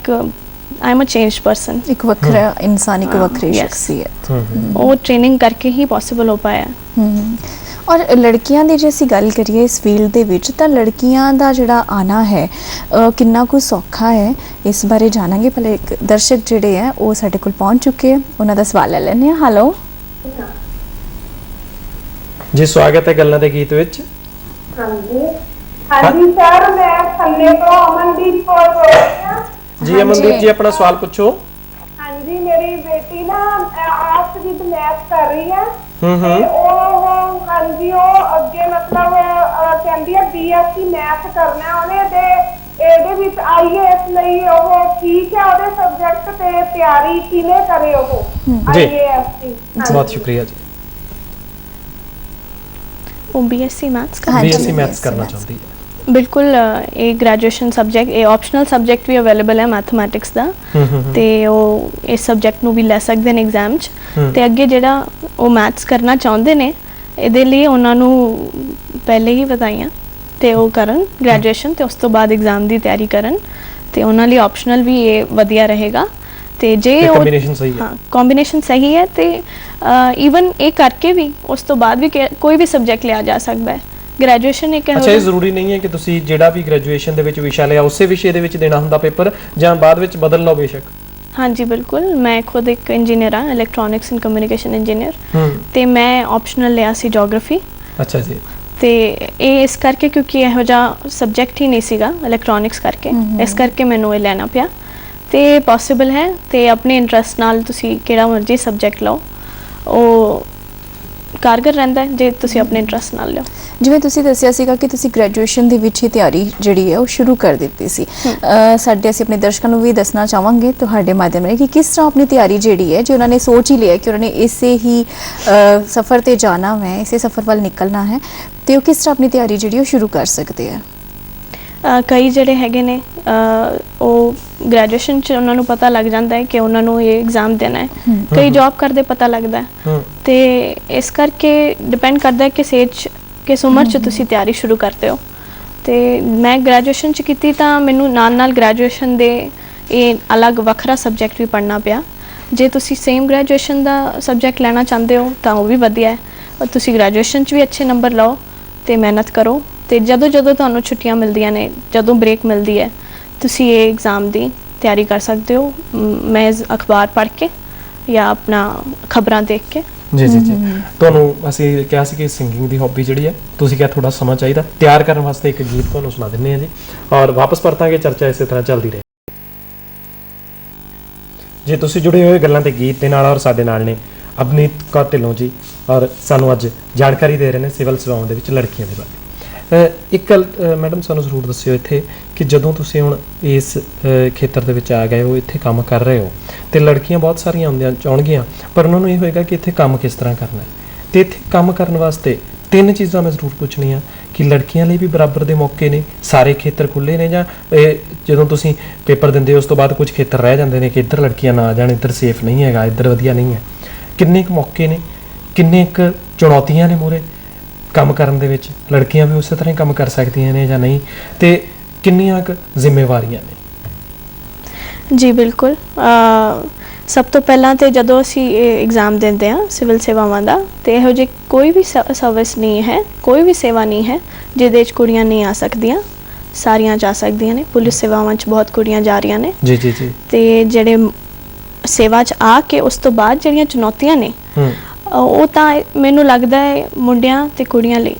I am a changed person. ਇੱਕ ਵੱਖਰਾ ਇਨਸਾਨ, ਇੱਕ ਵੱਖਰੀ yes। ਸ਼ਖਸੀਅਤ। ਉਹ ਟ੍ਰੇਨਿੰਗ ਕਰਕੇ ਹੀ ਪੋਸੀਬਲ ਹੋ ਪਾਇਆ। ਔਰ ਲੜਕੀਆਂ ਦੀ ਜੇ ਅਸੀਂ ਗੱਲ ਕਰੀਏ ਇਸ ਫੀਲਡ ਦੇ ਵਿੱਚ, ਤਾਂ ਲੜਕੀਆਂ ਦਾ ਜਿਹੜਾ ਆਣਾ ਹੈ ਕਿੰਨਾ ਕੁ ਸੌਖਾ ਹੈ, ਇਸ ਬਾਰੇ ਜਾਣਾਂਗੇ। ਪਹਿਲੇ ਇੱਕ ਦਰਸ਼ਕ ਜਿਹੜੇ ਹੈ ਉਹ ਸਾਡੇ ਕੋਲ ਪਹੁੰਚ ਚੁੱਕੇ ਹੈ, ਉਹਨਾਂ ਦਾ ਸਵਾਲ ਲੈ ਲੈਂਦੇ ਹਾਂ। ਹੈਲੋ ਜੀ, ਸਵਾਗਤ ਹੈ ਗੱਲਾਂ ਦੇ ਗੀਤ ਵਿੱਚ। ਹਾਂਜੀ ਹਾਂਜੀ ਸਰ, ਮੈਂ ਥੱਲੇ ਤੋਂ ਅਮਨਦੀਪ ਕੌਰ ਬੋਲ ਰਹੀ ਹਾਂ। ਜੀ ਅਮਨਦੀਪ ਜੀ, ਆਪਣਾ ਸਵਾਲ ਪੁੱਛੋ। ਹਾਂਜੀ, ਮੇਰੀ ਬੇਟੀ ਨਾ ਆਰਟਸ ਵਿਦ ਮੈਥ ਕਰ ਰਹੀ ਹੈ ਹੂੰ ਹੂੰ। ਤੇ ਉਹ ਹਾਂਜੀ ਉਹ ਅੱਗੇ ਮਤਲਬ ਕਹਿੰਦੀ ਹੈ ਬੀਐਸਸੀ ਮੈਥ ਕਰਨਾ ਹੈ ਉਹਨੇ, ਤੇ ਇਹਦੇ ਵਿੱਚ ਆਈਏਐਸ ਲਈ ਉਹ ਠੀਕ ਹੈ ਉਹਦੇ ਸਬਜੈਕਟ ਤੇ ਤਿਆਰੀ ਕਿਵੇਂ ਕਰੇ ਉਹ ਜੀ। ਆਈਏਐਸ ਦੀ? ਬਹੁਤ ਸ਼ੁਕਰੀਆ ਜੀ। ਉਹ ਬੀਐਸਸੀ ਮੈਥਸ ਹਾਂਜੀ, ਬੀਐਸਸੀ ਮੈਥਸ BSc ਕਰਨਾ maths। ਚਾਹੁੰਦੀ ਹੈ। ਬਿਲਕੁਲ। ਇਹ ਗ੍ਰੈਜੂਏਸ਼ਨ ਸਬਜੈਕਟ, ਇਹ ਆਪਸ਼ਨਲ ਸਬਜੈਕਟ ਵੀ ਅਵੇਲੇਬਲ ਹੈ ਮੈਥਮੈਟਿਕਸ ਦਾ, ਤੇ ਉਹ ਇਸ ਸਬਜੈਕਟ ਨੂੰ ਵੀ ਲੈ ਸਕਦੇ ਨੇ ਐਗਜ਼ਾਮ 'ਚ। ਤੇ ਅੱਗੇ ਜਿਹੜਾ ਉਹ ਮੈਥਸ ਕਰਨਾ ਚਾਹੁੰਦੇ ਨੇ, ਇਹਦੇ ਲਈ ਉਹਨਾਂ ਨੂੰ ਪਹਿਲੇ ਹੀ ਵਧਾਈਆਂ, ਤੇ ਉਹ ਕਰਨ ਗ੍ਰੈਜੂਏਸ਼ਨ ਤੇ ਉਸ ਤੋਂ ਬਾਅਦ ਐਗਜ਼ਾਮ ਦੀ ਤਿਆਰੀ ਕਰਨ, ਤੇ ਉਹਨਾਂ ਲਈ ਆਪਸ਼ਨਲ ਵੀ ਇਹ ਵਧੀਆ ਰਹੇਗਾ। ਤੇ ਜੇ ਉਹ ਕੰਬੀਨੇਸ਼ਨ ਸਹੀ ਹੈ। ਹਾਂ, ਕੰਬੀਨੇਸ਼ਨ ਸਹੀ ਹੈ ਤੇ ਈਵਨ ਇਹ ਕਰਕੇ ਵੀ ਉਸ ਤੋਂ ਬਾਅਦ ਵੀ ਕੋਈ ਵੀ ਸਬਜੈਕਟ ਲਿਆ ਜਾ ਸਕਦਾ ਹੈ। ਗ੍ਰੈਜੂਏਸ਼ਨ ਇੱਕ ਅੱਛਾ, ਇਹ ਜ਼ਰੂਰੀ ਨਹੀਂ ਹੈ ਕਿ ਤੁਸੀਂ ਜਿਹੜਾ ਵੀ ਗ੍ਰੈਜੂਏਸ਼ਨ ਦੇ ਵਿੱਚ ਵਿਸ਼ਾ ਲਿਆ ਉਸੇ ਵਿਸ਼ੇ ਦੇ ਵਿੱਚ ਦੇਣਾ ਹੁੰਦਾ ਪੇਪਰ, ਜਾਂ ਬਾਅਦ ਵਿੱਚ ਬਦਲ ਲਓ ਬੇਸ਼ੱਕ? ਹਾਂਜੀ ਬਿਲਕੁਲ। ਮੈਂ ਖੁਦ ਇੱਕ ਇੰਜੀਨੀਅਰ ਹਾਂ, ਇਲੈਕਟ੍ਰੋਨਿਕਸ ਐਂਡ ਕਮਿਊਨੀਕੇਸ਼ਨ ਇੰਜੀਨੀਅਰ, ਤੇ ਮੈਂ ਆਪਸ਼ਨਲ ਲਿਆ ਸੀ ਜੀਓਗ੍ਰਾਫੀ। ਅੱਛਾ ਜੀ। ਤੇ ਇਹ ਇਸ ਕਰਕੇ ਕਿਉਂਕਿ ਇਹੋ ਜਿਹਾ ਸਬਜੈਕਟ ਹੀ ਨਹੀਂ ਸੀਗਾ ਇਲੈਕਟ੍ਰੋਨਿਕਸ ਕਰਕੇ, ਇਸ ਕਰਕੇ ਮੈਨੂੰ ਇਹ ਲੈਣਾ ਪਿਆ। ਤੇ ਪੋਸੀਬਲ ਹੈ, ਤੇ ਆਪਣੇ ਇੰਟਰਸਟ ਨਾਲ ਤੁਸੀਂ ਕਿਹੜਾ ਮਰਜ਼ੀ ਸਬਜੈਕਟ ਲਓ, ਉਹ ਕਾਰਗਰ ਰਹਿੰਦਾ ਹੈ ਜੇ ਤੁਸੀਂ ਆਪਣੇ ਇੰਟਰਸਟ ਨਾਲ ਲਿਓ। ਜਿਵੇਂ ਤੁਸੀਂ ਦੱਸਿਆ ਸੀਗਾ ਕਿ ਤੁਸੀਂ ਗ੍ਰੈਜੂਏਸ਼ਨ ਦੀ ਵਿੱਚ ਹੀ ਤਿਆਰੀ ਜਿਹੜੀ ਹੈ ਉਹ ਸ਼ੁਰੂ ਕਰ ਦਿੱਤੀ ਸੀ। ਅਸੀਂ ਆਪਣੇ ਦਰਸ਼ਕਾਂ ਨੂੰ ਵੀ ਦੱਸਣਾ ਚਾਹਾਂਗੇ ਤੁਹਾਡੇ ਮਾਧਿਅਮ ਰਾਹੀਂ ਕਿ ਕਿਸ ਤਰ੍ਹਾਂ ਆਪਣੀ ਤਿਆਰੀ ਜਿਹੜੀ ਹੈ, ਜੇ ਉਹਨਾਂ ਨੇ ਸੋਚ ਹੀ ਲਿਆ ਕਿ ਉਹਨਾਂ ਨੇ ਇਸੇ ਹੀ ਸਫ਼ਰ ਤੇ ਜਾਣਾ ਹੈ, ਇਸੇ ਸਫ਼ਰ ਵੱਲ ਨਿਕਲਣਾ ਹੈ, ਤੇ ਉਹ ਕਿਸ ਤਰ੍ਹਾਂ ਆਪਣੀ ਤਿਆਰੀ ਜਿਹੜੀ ਉਹ ਸ਼ੁਰੂ ਕਰ ਸਕਦੇ ਆ? ਕਈ ਜਿਹੜੇ ਹੈਗੇ ਨੇ ਉਹ ਗ੍ਰੈਜੂਏਸ਼ਨ 'ਚ ਉਹਨਾਂ ਨੂੰ ਪਤਾ ਲੱਗ ਜਾਂਦਾ ਹੈ ਕਿ ਉਹਨਾਂ ਨੂੰ ਇਹ ਐਗਜ਼ਾਮ ਦੇਣਾ ਹੈ। ਕਈ ਜੌਬ ਕਰਦੇ ਪਤਾ ਲੱਗਦਾ ਹੈ, ਤੇ ਇਸ ਕਰਕੇ ਡਿਪੈਂਡ ਕਰਦਾ ਹੈ ਕਿ ਏਜ ਕਿਸ ਉਮਰ 'ਚ ਤੁਸੀਂ ਤਿਆਰੀ ਸ਼ੁਰੂ ਕਰਦੇ ਹੋ। ਤੇ ਮੈਂ ਗ੍ਰੈਜੂਏਸ਼ਨ 'ਚ ਕੀਤੀ ਤਾਂ ਮੈਨੂੰ ਨਾਲ ਗ੍ਰੈਜੂਏਸ਼ਨ ਦੇ ਇਹ ਅਲੱਗ ਵੱਖਰਾ ਸਬਜੈਕਟ ਵੀ ਪੜ੍ਹਨਾ ਪਿਆ। ਜੇ ਤੁਸੀਂ ਸੇਮ ਗ੍ਰੈਜੂਏਸ਼ਨ ਦਾ ਸਬਜੈਕਟ ਲੈਣਾ ਚਾਹੁੰਦੇ ਹੋ ਤਾਂ ਉਹ ਵੀ ਵਧੀਆ ਹੈ। ਤੁਸੀਂ ਗ੍ਰੈਜੂਏਸ਼ਨ 'ਚ ਵੀ ਅੱਛੇ ਨੰਬਰ ਲਓ ਤੇ ਮਿਹਨਤ ਕਰੋ, ਤੇ ਜਦੋਂ ਤੁਹਾਨੂੰ ਛੁੱਟੀਆਂ ਮਿਲਦੀਆਂ ਨੇ, ਜਦੋਂ ਬ੍ਰੇਕ ਮਿਲਦੀ ਹੈ, ਤੁਸੀਂ ਇਹ ਐਗਜ਼ਾਮ ਦੀ ਤਿਆਰੀ ਕਰ ਸਕਦੇ ਹੋ। ਮੈਂ ਅਖਬਾਰ ਪੜ੍ਹ ਕੇ ਜਾਂ ਆਪਣਾ ਖਬਰਾਂ ਦੇਖ ਕੇ। ਜੀ ਜੀ ਜੀ। ਤੁਹਾਨੂੰ ਅਸੀਂ ਕਿਹਾ ਸੀ ਕਿ ਸਿੰਗਿੰਗ ਦੀ ਹੌਬੀ ਜਿਹੜੀ ਹੈ, ਤੁਸੀਂ ਕਿਹਾ ਥੋੜਾ ਸਮਾਂ ਚਾਹੀਦਾ ਤਿਆਰ ਕਰਨ ਵਾਸਤੇ, ਇੱਕ ਗੀਤ ਤੁਹਾਨੂੰ ਸੁਣਾ ਦਿੰਦੇ ਹਾਂ ਜੀ, ਔਰ ਵਾਪਸ ਪਰਤਾਂਗੇ, ਚਰਚਾ ਇਸੇ ਤਰ੍ਹਾਂ ਚੱਲਦੀ ਰਹੇ। ਜੇ ਤੁਸੀਂ ਜੁੜੇ ਹੋਏ ਗੱਲਾਂ ਤੇ ਗੀਤ ਦੇ ਨਾਲ, ਔਰ ਸਾਡੇ ਨਾਲ ਨੇ ਅਵਨੀਤ ਕੌਰ ਢਿੱਲੋਂ ਜੀ, ਔਰ ਸਾਨੂੰ ਅੱਜ ਜਾਣਕਾਰੀ ਦੇ ਰਹੇ ਨੇ ਸਿਵਲ ਸੇਵਾਵਾਂ ਦੇ ਵਿੱਚ ਲੜਕੀਆਂ ਦੇ ਬਾਰੇ। ਇੱਕ ਗੱਲ ਮੈਡਮ ਸਾਨੂੰ ਜ਼ਰੂਰ ਦੱਸਿਓ ਇੱਥੇ ਕਿ ਜਦੋਂ ਤੁਸੀਂ ਹੁਣ ਇਸ ਖੇਤਰ ਦੇ ਵਿੱਚ ਆ ਗਏ ਹੋ, ਇੱਥੇ ਕੰਮ ਕਰ ਰਹੇ ਹੋ, ਤੇ ਲੜਕੀਆਂ ਬਹੁਤ ਸਾਰੀਆਂ ਆਉਂਦੀਆਂ ਚਾਹਣਗੀਆਂ, ਪਰ ਉਹਨਾਂ ਨੂੰ ਇਹ ਹੋਏਗਾ ਕਿ ਇੱਥੇ ਕੰਮ ਕਿਸ ਤਰ੍ਹਾਂ ਕਰਨਾ ਹੈ, ਤੇ ਇੱਥੇ ਕੰਮ ਕਰਨ ਵਾਸਤੇ ਤਿੰਨ ਚੀਜ਼ਾਂ ਮੈਂ ਜ਼ਰੂਰ ਪੁੱਛਣੀਆਂ ਕਿ ਲੜਕੀਆਂ ਲਈ ਵੀ ਬਰਾਬਰ ਦੇ ਮੌਕੇ ਨੇ, ਸਾਰੇ ਖੇਤਰ ਖੁੱਲੇ ਨੇ, ਜਾਂ ਇਹ ਜਦੋਂ ਤੁਸੀਂ ਪੇਪਰ ਦਿੰਦੇ ਹੋ ਉਸ ਤੋਂ ਬਾਅਦ ਕੁਝ ਖੇਤਰ ਰਹਿ ਜਾਂਦੇ ਨੇ ਕਿ ਇੱਧਰ ਲੜਕੀਆਂ ਨਾ ਆ ਜਾਣ, ਇੱਧਰ ਸੇਫ ਨਹੀਂ ਹੈਗਾ, ਇੱਧਰ ਵਧੀਆ ਨਹੀਂ ਹੈ? ਕਿੰਨੇ ਕੁ ਮੌਕੇ ਨੇ, ਕਿੰਨੇ ਕੁ ਚੁਣੌਤੀਆਂ ਨੇ ਮੂਹਰੇ ਕੰਮ ਕਰਨ ਦੇ ਵਿੱਚ? ਲੜਕੀਆਂ ਵੀ ਉਸੇ ਤਰ੍ਹਾਂ ਹੀ ਕੰਮ ਕਰ ਸਕਦੀਆਂ ਨੇ ਜਾਂ ਨਹੀਂ, ਤੇ ਕਿੰਨੀਆਂ ਕੁ ਜ਼ਿੰਮੇਵਾਰੀਆਂ ਨੇ? ਜੀ ਬਿਲਕੁਲ। ਸਭ ਤੋਂ ਪਹਿਲਾਂ ਤੇ ਜਦੋਂ ਅਸੀਂ ਐਗਜ਼ਾਮ ਦਿੰਦੇ ਹਾਂ ਸਿਵਲ ਸੇਵਾਵਾਂ ਦਾ, ਤੇ ਇਹੋ ਜਿਹੀ ਕੋਈ ਵੀ ਸਰਵਿਸ ਨਹੀਂ ਹੈ, ਕੋਈ ਵੀ ਸੇਵਾ ਨਹੀਂ ਹੈ ਜਿਹਦੇ ਵਿੱਚ ਕੁੜੀਆਂ ਨਹੀਂ ਆ ਸਕਦੀਆਂ, ਸਾਰੀਆਂ ਜਾ ਸਕਦੀਆਂ ਨੇ। ਪੁਲਿਸ ਸੇਵਾਵਾਂ 'ਚ ਬਹੁਤ ਕੁੜੀਆਂ ਜਾ ਰਹੀਆਂ ਨੇ ਜੀ ਜੀ ਜੀ। ਤੇ ਜਿਹੜੇ ਸੇਵਾ 'ਚ ਆ ਕੇ ਉਸ ਤੋਂ ਬਾਅਦ ਜਿਹੜੀਆਂ ਚੁਣੌਤੀਆਂ ਨੇ ਉਹ ਤਾਂ ਮੈਨੂੰ ਲੱਗਦਾ ਹੈ ਮੁੰਡਿਆਂ ਤੇ ਕੁੜੀਆਂ ਲਈ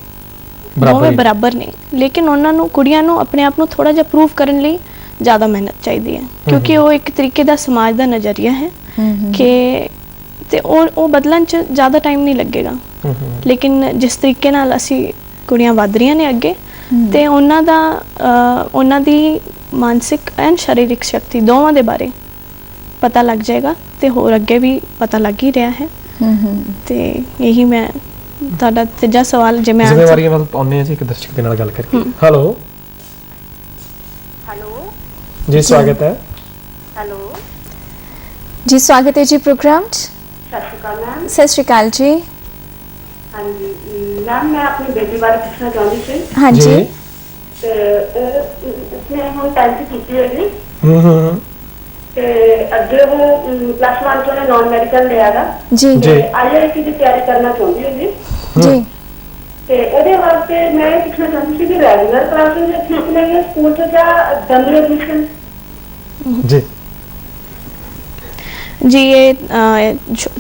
ਦੋਵੇਂ ਬਰਾਬਰ ਨੇ, ਲੇਕਿਨ ਉਹਨਾਂ ਨੂੰ, ਕੁੜੀਆਂ ਨੂੰ ਆਪਣੇ ਆਪ ਨੂੰ ਥੋੜਾ ਜਿਹਾ ਪ੍ਰੂਵ ਕਰਨ ਲਈ ਜ਼ਿਆਦਾ ਮਿਹਨਤ ਚਾਹੀਦੀ ਹੈ, ਕਿਉਂਕਿ ਉਹ ਇੱਕ ਤਰੀਕੇ ਦਾ ਸਮਾਜ ਦਾ ਨਜ਼ਰੀਆ ਹੈ ਕਿ ਤੇ ਉਹ ਬਦਲਣ 'ਚ ਜ਼ਿਆਦਾ ਟਾਈਮ ਨਹੀਂ ਲੱਗੇਗਾ। ਲੇਕਿਨ ਜਿਸ ਤਰੀਕੇ ਨਾਲ ਅਸੀਂ ਕੁੜੀਆਂ ਵੱਧ ਰਹੀਆਂ ਨੇ ਅੱਗੇ, ਤੇ ਉਹਨਾਂ ਦੀ ਮਾਨਸਿਕ ਐਂਡ ਸਰੀਰਕ ਸ਼ਕਤੀ ਦੋਵਾਂ ਦੇ ਬਾਰੇ ਪਤਾ ਲੱਗ ਜਾਏਗਾ, ਤੇ ਹੋਰ ਅੱਗੇ ਵੀ ਪਤਾ ਲੱਗ ਹੀ ਰਿਹਾ ਹੈ। ਤੇ ਇਹੀ ਮੈਂ ਤੁਹਾਡਾ ਤੀਜਾ ਸਵਾਲ ਜੇ ਮੈਂ ਜ਼ਿੰਮੇਵਾਰੀਆਂ ਵੱਲ ਆਉਂਦੇ ਹਾਂ ਜੀ, ਇੱਕ ਦਰਸ਼ਕ ਦੇ ਨਾਲ ਗੱਲ ਕਰਕੇ। ਹੈਲੋ ਜੀ, ਸਵਾਗਤ ਹੈ। ਹੈਲੋ ਜੀ, ਸਵਾਗਤ ਹੈ ਜੀ ਪ੍ਰੋਗਰਾਮ 'ਚ। ਸਤਿ ਸ਼੍ਰੀ ਅਕਾਲ ਮੈਮ। ਸਤਿ ਸ਼੍ਰੀ ਅਕਾਲ ਜੀ। ਹਾਂਜੀ ਮੈਮ, ਮੈਂ ਆਪਣੀ ਬੇਟੀ ਬਾਰੇ ਪੁੱਛਣਾ ਚਾਹੁੰਦੀ ਸੀ। ਹਾਂਜੀ। ਤੇ ਉਸਨੇ ਹੁਣ 10th ਕੀਤੀ ਹੋਈ ਤੇ ਅੱਗੇ ਉਹ +1 ਤੋਂ ਨੌਨ ਮੈਡੀਕਲ ਲਿਆਗਾ ਜੀ IIT ਦੀ ਤਿਆਰੀ ਕਰਨਾ ਚਾਹੁੰਦੀ ਹੋਈ ਜੀ। ਤੇ ਉਹਦੇ ਵਾਸਤੇ ਮੈਂ ਪੁੱਛਣਾ ਚਾਹੁੰਦੀ ਸੀ ਕਿ ਰੈਗੂਲਰ ਕਲਾਸਿਸ ਠੀਕ ਨਹੀਂ ਸਕੂਲ 'ਚ ਜਾਂ ਡਮੀ ਐਡਮਿਸ਼ਨ? ਜੀ ਜੀ ਇਹ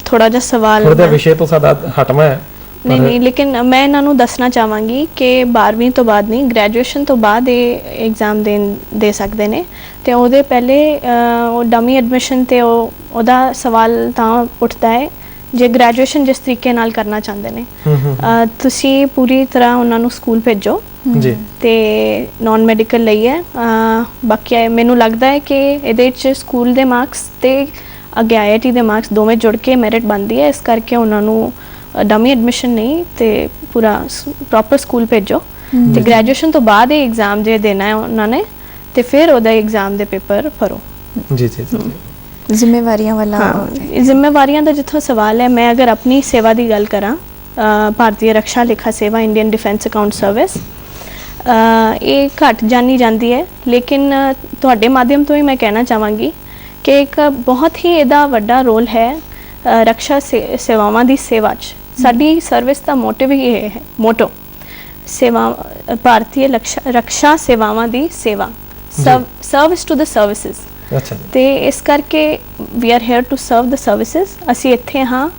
ਥੋੜਾ ਜਿਹਾ ਸਵਾਲ ਉਹਦਾ ਵਿਸ਼ੇ ਤੋਂ ਸਾਡਾ ਹਟਵਾ ਹੈ। ਨਹੀਂ, ਲੇਕਿਨ ਮੈਂ ਇਹਨਾਂ ਨੂੰ ਦੱਸਣਾ ਚਾਹਾਂਗੀ ਕਿ 12ਵੀਂ ਤੋਂ ਬਾਅਦ ਨਹੀਂ, ਗ੍ਰੈਜੂਏਸ਼ਨ ਤੋਂ ਬਾਅਦ ਇਹ ਐਗਜ਼ਾਮ ਦੇ ਸਕਦੇ ਨੇ। ਤੇ ਉਹਦੇ ਪਹਿਲੇ ਉਹ ਡਮੀ ਐਡਮਿਸ਼ਨ ਤੇ ਉਹਦਾ ਸਵਾਲ ਤਾਂ ਉੱਠਦਾ ਹੈ ਜੇ ਗ੍ਰੈਜੂਏਸ਼ਨ ਜਿਸ ਤਰੀਕੇ ਨਾਲ ਕਰਨਾ ਚਾਹੁੰਦੇ ਨੇ। ਤੁਸੀਂ ਪੂਰੀ ਤਰ੍ਹਾਂ ਉਹਨਾਂ ਨੂੰ ਸਕੂਲ ਭੇਜੋ ਜੀ, ਤੇ ਨੌਨ ਮੈਡੀਕਲ ਲਈ ਹੈ। ਬਾਕੀ ਮੈਨੂੰ ਲੱਗਦਾ ਹੈ ਕਿ ਇਹਦੇ 'ਚ ਸਕੂਲ ਦੇ ਮਾਰਕਸ ਤੇ ਅੱਗੇ IIT ਦੇ ਮਾਰਕਸ ਦੋਵੇਂ ਜੁੜ ਕੇ ਮੈਰਿਟ ਬਣਦੀ ਹੈ, ਇਸ ਕਰਕੇ ਉਹਨਾਂ ਨੂੰ ਡਮੀ ਐਡਮਿਸ਼ਨ ਨਹੀਂ ਤੇ ਪੂਰਾ ਪ੍ਰੋਪਰ ਸਕੂਲ ਭੇਜੋ। ਤੇ ਗ੍ਰੈਜੂਏਸ਼ਨ ਤੋਂ ਬਾਅਦ ਇਹ ਐਗਜ਼ਾਮ ਜੇ ਦੇਣਾ ਹੈ ਉਹਨਾਂ ਨੇ, ਤੇ ਫਿਰ ਉਹਦਾ ਐਗਜ਼ਾਮ ਦੇ ਪੇਪਰ ਭਰੋ। ਜੀ ਜੀ ਜੀ। ਜ਼ਿੰਮੇਵਾਰੀਆਂ ਵਾਲਾ, ਜ਼ਿੰਮੇਵਾਰੀਆਂ ਦਾ ਜਿੱਥੋਂ ਸਵਾਲ ਹੈ, ਮੈਂ ਅਗਰ ਆਪਣੀ ਸੇਵਾ ਦੀ ਗੱਲ ਕਰਾਂ, ਭਾਰਤੀ ਰੱਖਿਆ ਲੇਖਾ ਸੇਵਾ, ਇੰਡੀਅਨ ਡਿਫੈਂਸ ਅਕਾਊਂਟ ਸਰਵਿਸ, ਇਹ ਘੱਟ ਜਾਣੀ ਜਾਂਦੀ ਹੈ, ਲੇਕਿਨ ਤੁਹਾਡੇ ਮਾਧਿਅਮ ਤੋਂ ਹੀ ਮੈਂ ਕਹਿਣਾ ਚਾਹਾਂਗੀ ਕਿ ਇੱਕ ਬਹੁਤ ਹੀ ਇਹਦਾ ਵੱਡਾ ਰੋਲ ਹੈ ਰੱਖਿਆ ਸੇਵਾਵਾਂ ਦੀ ਸੇਵਾ 'ਚ। ਸਾਡੀ ਸਰਵਿਸ ਦਾ ਮੋਟਿਵ ਹੀ ਇਹ ਹੈ, ਮੋਟੋ ਸੇਵਾ, ਭਾਰਤੀ ਰੱਖਿਆ ਸੇਵਾਵਾਂ ਦੀ ਸੇਵਾ, ਸਰਵਿਸ ਟੂ ਦ ਸਰਵਿਸਿਜ਼। ਅੱਛਾ। ਤੇ ਇਸ ਕਰਕੇ we are here to serve the services. ਅਸੀਂ ਇੱਥੇ ਹਾਂ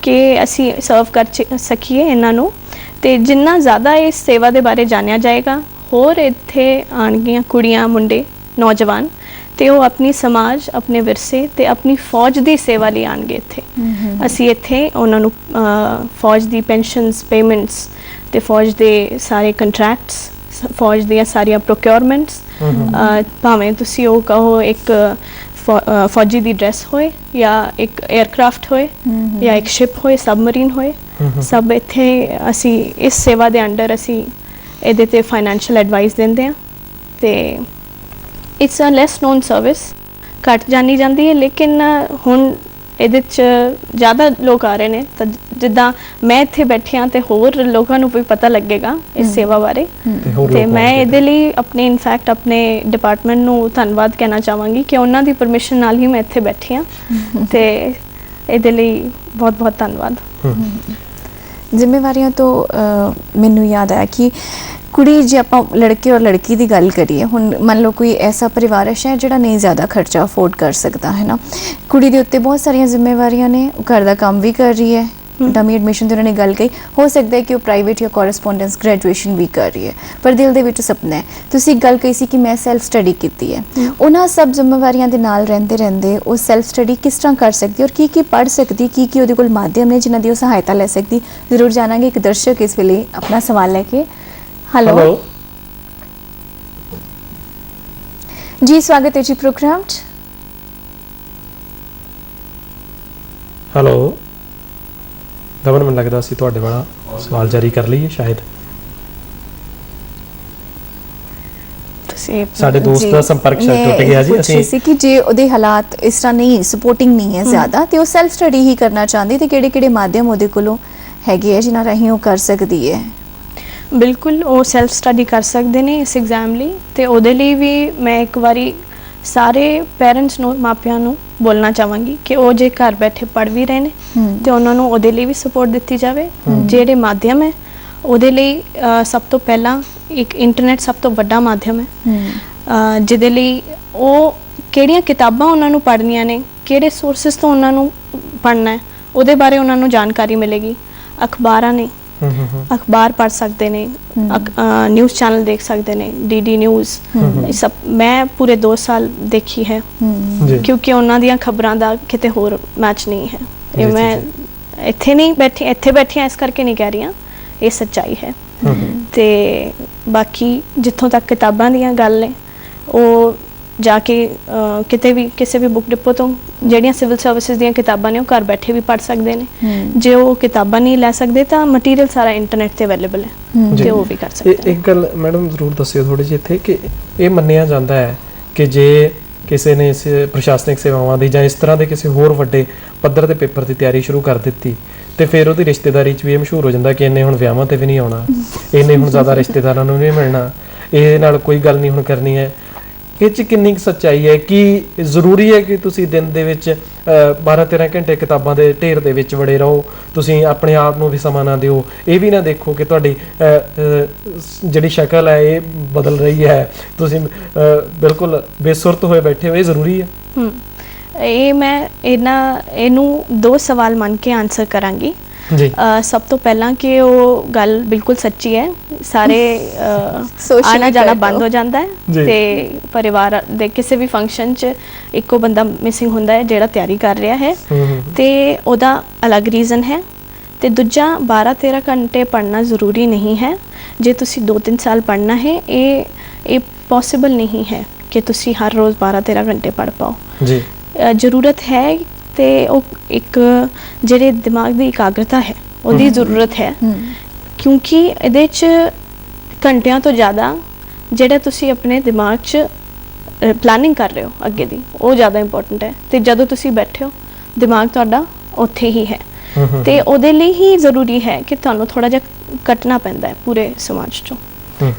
ਕਿ ਅਸੀਂ ਸਰਵ ਕਰ ਸਕੀਏ ਇਹਨਾਂ ਨੂੰ, ਤੇ ਜਿੰਨਾ ਜ਼ਿਆਦਾ ਇਸ ਸੇਵਾ ਦੇ ਬਾਰੇ ਜਾਣਿਆ ਜਾਏਗਾ, ਹੋਰ ਇੱਥੇ ਆਉਣਗੀਆਂ ਕੁੜੀਆਂ, ਮੁੰਡੇ, ਨੌਜਵਾਨ, ਤੇ ਉਹ ਆਪਣੀ ਸਮਾਜ, ਆਪਣੇ ਵਿਰਸੇ ਤੇ ਆਪਣੀ ਫੌਜ ਦੀ ਸੇਵਾ ਲਈ ਆਉਣਗੇ ਇੱਥੇ। ਅਸੀਂ ਇੱਥੇ ਉਹਨਾਂ ਨੂੰ ਫੌਜ ਦੀ ਪੈਨਸ਼ਨਸ, ਪੇਮੈਂਟਸ ਤੇ ਫੌਜ ਦੇ ਸਾਰੇ ਕੰਟਰੈਕਟਸ, ਫੌਜ ਦੀਆਂ ਸਾਰੀਆਂ ਪ੍ਰੋਕਿਉਰਮੈਂਟਸ, ਭਾਵੇਂ ਤੁਸੀਂ ਉਹ ਕਹੋ ਇੱਕ ਫੌਜੀ ਦੀ ਡਰੈਸ ਹੋਏ ਜਾਂ ਇੱਕ 에ਅਰਕ੍ਰਾਫਟ ਹੋਏ ਜਾਂ ਇੱਕ ਸ਼ਿਪ ਹੋਏ, ਸਬਮਰੀਨ ਹੋਏ, ਸਭ ਇੱਥੇ ਅਸੀਂ ਇਸ ਸੇਵਾ ਦੇ ਅੰਡਰ ਅਸੀਂ ਇਹਦੇ ਤੇ ਫਾਈਨੈਂਸ਼ੀਅਲ ਐਡਵਾਈਸ ਦਿੰਦੇ ਹਾਂ। ਤੇ it's a less known service, ਘੱਟ ਜਾਣੀ ਜਾਂਦੀ ਹੈ, ਲੇਕਿਨ ਹੁਣ ਇਹਦੇ 'ਚ ਜ਼ਿਆਦਾ ਲੋਕ ਆ ਰਹੇ ਨੇ, ਤਾਂ ਜਿੱਦਾਂ ਮੈਂ ਇੱਥੇ ਬੈਠੀ ਹਾਂ ਤੇ ਹੋਰ ਲੋਕਾਂ ਨੂੰ ਵੀ ਪਤਾ ਲੱਗੇਗਾ ਇਸ ਸੇਵਾ ਬਾਰੇ। ਤੇ ਮੈਂ ਇਹਦੇ ਲਈ ਆਪਣੇ ਇਨਫੈਕਟ ਆਪਣੇ ਡਿਪਾਰਟਮੈਂਟ ਨੂੰ ਧੰਨਵਾਦ ਕਹਿਣਾ ਚਾਹਾਂਗੀ ਕਿ ਉਹਨਾਂ ਦੀ ਪਰਮਿਸ਼ਨ ਨਾਲ ਹੀ ਮੈਂ ਇੱਥੇ ਬੈਠੀ ਹਾਂ, ਤੇ ਇਹਦੇ ਲਈ ਬਹੁਤ ਬਹੁਤ ਧੰਨਵਾਦ। ਜ਼ਿੰਮੇਵਾਰੀਆਂ ਤੋਂ ਮੈਨੂੰ ਯਾਦ ਆਇਆ ਕਿ ਕੁੜੀ, ਜੇ ਆਪਾਂ ਲੜਕੇ ਔਰ ਲੜਕੀ ਦੀ ਗੱਲ ਕਰੀਏ, ਹੁਣ ਮੰਨ ਲਓ ਕੋਈ ਐਸਾ ਪਰਿਵਾਰ ਹੈ ਸ਼ਾਇਦ ਜਿਹੜਾ ਨਹੀਂ ਜ਼ਿਆਦਾ ਖਰਚਾ ਅਫੋਰਡ ਕਰ ਸਕਦਾ ਹੈ ਨਾ, ਕੁੜੀ ਦੇ ਉੱਤੇ ਬਹੁਤ ਸਾਰੀਆਂ ਜ਼ਿੰਮੇਵਾਰੀਆਂ ਨੇ, ਉਹ ਘਰ ਦਾ ਕੰਮ ਵੀ ਕਰ ਰਹੀ ਹੈ, ਡਮੀ ਐਡਮਿਸ਼ਨ ਦੀ ਉਹਨਾਂ ਨੇ ਗੱਲ ਕਹੀ, ਹੋ ਸਕਦਾ ਹੈ ਕਿ ਉਹ ਪ੍ਰਾਈਵੇਟ ਜਾਂ ਕੋਰਸਪੋਂਡੈਂਸ ਗ੍ਰੈਜੂਏਸ਼ਨ ਵੀ ਕਰ ਰਹੀ ਹੈ, ਪਰ ਦਿਲ ਦੇ ਵਿੱਚ ਸੁਪਨਾ ਹੈ। ਤੁਸੀਂ ਗੱਲ ਕਹੀ ਸੀ ਕਿ ਮੈਂ ਸੈਲਫ ਸਟੱਡੀ ਕੀਤੀ ਹੈ, ਉਹਨਾਂ ਸਭ ਜ਼ਿੰਮੇਵਾਰੀਆਂ ਦੇ ਨਾਲ ਰਹਿੰਦੇ ਉਹ ਸੈਲਫ ਸਟੱਡੀ ਕਿਸ ਤਰ੍ਹਾਂ ਕਰ ਸਕਦੀ ਔਰ ਕੀ ਪੜ੍ਹ ਸਕਦੀ, ਕੀ ਉਹਦੇ ਕੋਲ ਮਾਧਿਅਮ ਨੇ ਜਿਨ੍ਹਾਂ ਦੀ ਉਹ ਸਹਾਇਤਾ ਲੈ ਸਕਦੀ? ਜ਼ਰੂਰ ਜਾਣਾਂਗੇ। ਇੱਕ ਦਰਸ਼ਕ ਇਸ ਵੇਲੇ ਆਪਣਾ ਸਵਾਲ ਲੈ ਕੇ। ਹੈਲੋ ਜੀ, ਸਵਾਗਤ ਹੈ ਜੀ ਪ੍ਰੋਗਰਾਮ 'ਚ। ਹੈਲੋ ਦਮਨ, ਮੈਨੂੰ ਲੱਗਦਾ ਸੀ ਤੁਹਾਡੇ ਵਾਲਾ ਸਵਾਲ ਜਾਰੀ ਕਰ ਲਈਏ ਸ਼ਾਇਦ ਤੁਸੀਂ ਸਾਡੇ ਦੋਸਤ ਦਾ ਸੰਪਰਕ ਸ਼ਾਇਦ ਟੁੱਟ ਗਿਆ ਜੀ। ਅਸੀਂ ਸੀ ਕਿ ਜੇ ਉਹਦੇ ਹਾਲਾਤ ਇਸ ਤਰ੍ਹਾਂ ਨਹੀਂ ਸਪੋਰਟਿੰਗ ਨਹੀਂ ਹੈ ਜ਼ਿਆਦਾ ਤੇ ਉਹ ਸੈਲਫ ਸਟੱਡੀ ਹੀ ਕਰਨਾ ਚਾਹੁੰਦੀ ਤੇ ਕਿਹੜੇ ਮਾਧਿਅਮ ਉਹਦੇ ਕੋਲੋਂ ਹੈਗੇ ਆ ਜਿਨ੍ਹਾਂ ਰਾਹੀਂ ਉਹ ਕਰ ਸਕਦੀ ਹੈ? ਬਿਲਕੁਲ ਉਹ ਸੈਲਫ ਸਟੱਡੀ ਕਰ ਸਕਦੇ ਨੇ ਇਸ ਐਗਜ਼ਾਮ ਲਈ, ਤੇ ਉਹਦੇ ਲਈ ਵੀ ਮੈਂ ਇੱਕ ਵਾਰੀ ਸਾਰੇ ਪੇਰੈਂਟਸ ਨੂੰ, ਮਾਪਿਆਂ ਨੂੰ ਬੋਲਣਾ ਚਾਹਾਂਗੀ ਕਿ ਉਹ ਜੇ ਘਰ ਬੈਠੇ ਪੜ੍ਹ ਵੀ ਰਹੇ ਨੇ ਤੇ ਉਹਨਾਂ ਨੂੰ ਉਹਦੇ ਲਈ ਵੀ ਸਪੋਰਟ ਦਿੱਤੀ ਜਾਵੇ। ਜਿਹੜੇ ਮਾਧਿਅਮ ਹੈ ਉਹਦੇ ਲਈ ਸਭ ਤੋਂ ਪਹਿਲਾਂ ਇੱਕ ਇੰਟਰਨੈਟ ਸਭ ਤੋਂ ਵੱਡਾ ਮਾਧਿਅਮ ਹੈ, ਜਿਹਦੇ ਲਈ ਉਹ ਕਿਹੜੀਆਂ ਕਿਤਾਬਾਂ ਉਹਨਾਂ ਨੂੰ ਪੜ੍ਹਨੀਆਂ ਨੇ, ਕਿਹੜੇ ਸੋਰਸਿਸ ਤੋਂ ਉਹਨਾਂ ਨੂੰ ਪੜ੍ਹਨਾ ਹੈ, ਉਹਦੇ ਬਾਰੇ ਉਹਨਾਂ ਨੂੰ ਜਾਣਕਾਰੀ ਮਿਲੇਗੀ। ਅਖਬਾਰਾਂ ਨੇ, ਅਖਬਾਰ ਪੜ੍ਹ ਸਕਦੇ ਨੇ, ਨਿਊਜ਼ ਚੈਨਲ ਦੇਖ ਸਕਦੇ ਨੇ, ਡੀਡੀ ਨਿਊਜ਼, ਇਹ ਸਭ ਮੈਂ ਪੂਰੇ 2 ਸਾਲ ਦੇਖੀ ਹੈ ਕਿਉਂਕਿ ਉਹਨਾਂ ਦੀਆਂ ਖਬਰਾਂ ਦਾ ਕਿਤੇ ਹੋਰ ਮੈਚ ਨਹੀਂ ਹੈ। ਇਹ ਮੈਂ ਇੱਥੇ ਬੈਠੀ ਹਾਂ ਇਸ ਕਰਕੇ ਨਹੀਂ ਕਹਿ ਰਹੀ ਹਾਂ, ਇਹ ਸੱਚਾਈ ਹੈ। ਤੇ ਬਾਕੀ ਜਿੱਥੋਂ ਤੱਕ ਕਿਤਾਬਾਂ ਦੀਆਂ ਗੱਲ ਨੇ, ਉਹ ਜਾ ਕੇ ਕਿਤੇ ਵੀ ਕਿਸੇ ਵੀ ਬੁੱਕ ਡਿਪੋ ਤੋਂ ਜਿਹੜੀਆਂ ਸਿਵਲ ਸਰਵਿਸਿਜ਼ ਦੀਆਂ ਕਿਤਾਬਾਂ ਨੇ ਉਹ ਘਰ ਬੈਠੇ ਵੀ ਪੜ੍ਹ ਸਕਦੇ ਨੇ। ਜੇ ਉਹ ਕਿਤਾਬਾਂ ਨਹੀਂ ਲੈ ਸਕਦੇ ਤਾਂ ਮਟੀਰੀਅਲ ਸਾਰਾ ਇੰਟਰਨੈਟ ਤੇ ਅਵੇਲੇਬਲ ਹੈ ਤੇ ਉਹ ਵੀ ਕਰ ਸਕਦੇ ਨੇ। ਇੱਕ ਗੱਲ ਮੈਡਮ ਜ਼ਰੂਰ ਦੱਸਿਓ ਥੋੜੀ ਜਿਹੀ ਇੱਥੇ ਕਿ ਇਹ ਮੰਨਿਆ ਜਾਂਦਾ ਹੈ ਕਿ ਜੇ ਕਿਸੇ ਨੇ ਇਸ ਪ੍ਰਸ਼ਾਸਨਿਕ ਸੇਵਾਵਾਂ ਦੀ ਜਾਂ ਇਸ ਤਰ੍ਹਾਂ ਦੇ ਕਿਸੇ ਹੋਰ ਵੱਡੇ ਪੱਧਰ ਦੇ ਪੇਪਰ ਦੀ ਤਿਆਰੀ ਸ਼ੁਰੂ ਕਰ ਦਿੱਤੀ ਤੇ ਫਿਰ ਉਹਦੀ ਰਿਸ਼ਤੇਦਾਰੀ 'ਚ ਵੀ ਇਹ ਮਸ਼ਹੂਰ ਹੋ ਜਾਂਦਾ ਕਿ ਇਹਨੇ ਹੁਣ ਵਿਆਹਾਂ ਤੇ ਵੀ ਨਹੀਂ ਆਉਣਾ, ਇਹਨੇ ਹੁਣ ਜ਼ਿਆਦਾ ਰਿਸ਼ਤੇਦਾਰਾਂ ਨੂੰ ਨਹੀਂ ਮਿਲਣਾ, ਇਹ ਨਾਲ ਕੋਈ ਗੱਲ ਨਹੀਂ ਹੁਣ ਕਰਨੀ ਹੈ। ਇਹ 'ਚ ਕਿੰਨੀ ਕੁ ਸੱਚਾਈ ਹੈ? ਕਿ ਜ਼ਰੂਰੀ ਹੈ ਕਿ ਤੁਸੀਂ ਦਿਨ ਦੇ ਵਿੱਚ 12-13 ਘੰਟੇ ਕਿਤਾਬਾਂ ਦੇ ਢੇਰ ਦੇ ਵਿੱਚ ਵੜੇ ਰਹੋ, ਤੁਸੀਂ ਆਪਣੇ ਆਪ ਨੂੰ ਵੀ ਸਮਾਂ ਨਾ ਦਿਓ, ਇਹ ਵੀ ਨਾ ਦੇਖੋ ਕਿ ਤੁਹਾਡੀ ਜਿਹੜੀ ਸ਼ਕਲ ਹੈ ਇਹ ਬਦਲ ਰਹੀ ਹੈ, ਤੁਸੀਂ ਬਿਲਕੁਲ ਬੇਸੁਰਤ ਹੋਏ ਬੈਠੇ ਹੋ, ਇਹ ਜ਼ਰੂਰੀ ਹੈ? ਇਹ ਮੈਂ ਇਹਨੂੰ 2 ਸਵਾਲ ਮੰਨ ਕੇ ਆਨਸਰ ਕਰਾਂਗੀ ਜੀ। ਸਭ ਤੋਂ ਪਹਿਲਾਂ ਕਿ ਉਹ ਗੱਲ ਬਿਲਕੁਲ ਸੱਚੀ ਹੈ, ਸਾਰੇ ਆਣਾ ਜਾਣਾ ਬੰਦ ਹੋ ਜਾਂਦਾ ਹੈ ਤੇ ਪਰਿਵਾਰ ਦੇ ਕਿਸੇ ਵੀ ਫੰਕਸ਼ਨ 'ਚ ਇੱਕੋ ਬੰਦਾ ਮਿਸਿੰਗ ਹੁੰਦਾ ਹੈ ਜਿਹੜਾ ਤਿਆਰੀ ਕਰ ਰਿਹਾ ਹੈ ਤੇ ਉਹਦਾ ਅਲੱਗ ਰੀਜ਼ਨ ਹੈ। ਤੇ ਦੂਜਾ 12-13 ਘੰਟੇ ਪੜ੍ਹਨਾ ਜ਼ਰੂਰੀ ਨਹੀਂ ਹੈ। ਜੇ ਤੁਸੀਂ 2-3 ਸਾਲ ਪੜ੍ਹਨਾ ਹੈ, ਇਹ ਪੋਸੀਬਲ ਨਹੀਂ ਹੈ ਕਿ ਤੁਸੀਂ ਹਰ ਰੋਜ਼ 12-13 ਘੰਟੇ ਪੜ੍ਹ ਪਾਓ ਜੀ। ਜ਼ਰੂਰਤ ਹੈ ਤੇ ਉਹ ਇੱਕ ਜਿਹੜੇ ਦਿਮਾਗ ਦੀ ਇਕਾਗਰਤਾ ਹੈ ਉਹਦੀ ਜ਼ਰੂਰਤ ਹੈ, ਕਿਉਂਕਿ ਇਹਦੇ 'ਚ ਘੰਟਿਆਂ ਤੋਂ ਜ਼ਿਆਦਾ ਜਿਹੜਾ ਤੁਸੀਂ ਆਪਣੇ ਦਿਮਾਗ 'ਚ ਪਲਾਨਿੰਗ ਕਰ ਰਹੇ ਹੋ ਅੱਗੇ ਦੀ, ਉਹ ਜ਼ਿਆਦਾ ਇੰਪੋਰਟੈਂਟ ਹੈ। ਤੇ ਜਦੋਂ ਤੁਸੀਂ ਬੈਠੇ ਹੋ ਦਿਮਾਗ ਤੁਹਾਡਾ ਉੱਥੇ ਹੀ ਹੈ ਤੇ ਉਹਦੇ ਲਈ ਹੀ ਜ਼ਰੂਰੀ ਹੈ ਕਿ ਤੁਹਾਨੂੰ ਥੋੜ੍ਹਾ ਜਿਹਾ ਕੱਟਣਾ ਪੈਂਦਾ ਹੈ ਪੂਰੇ ਸਮਾਜ 'ਚੋਂ।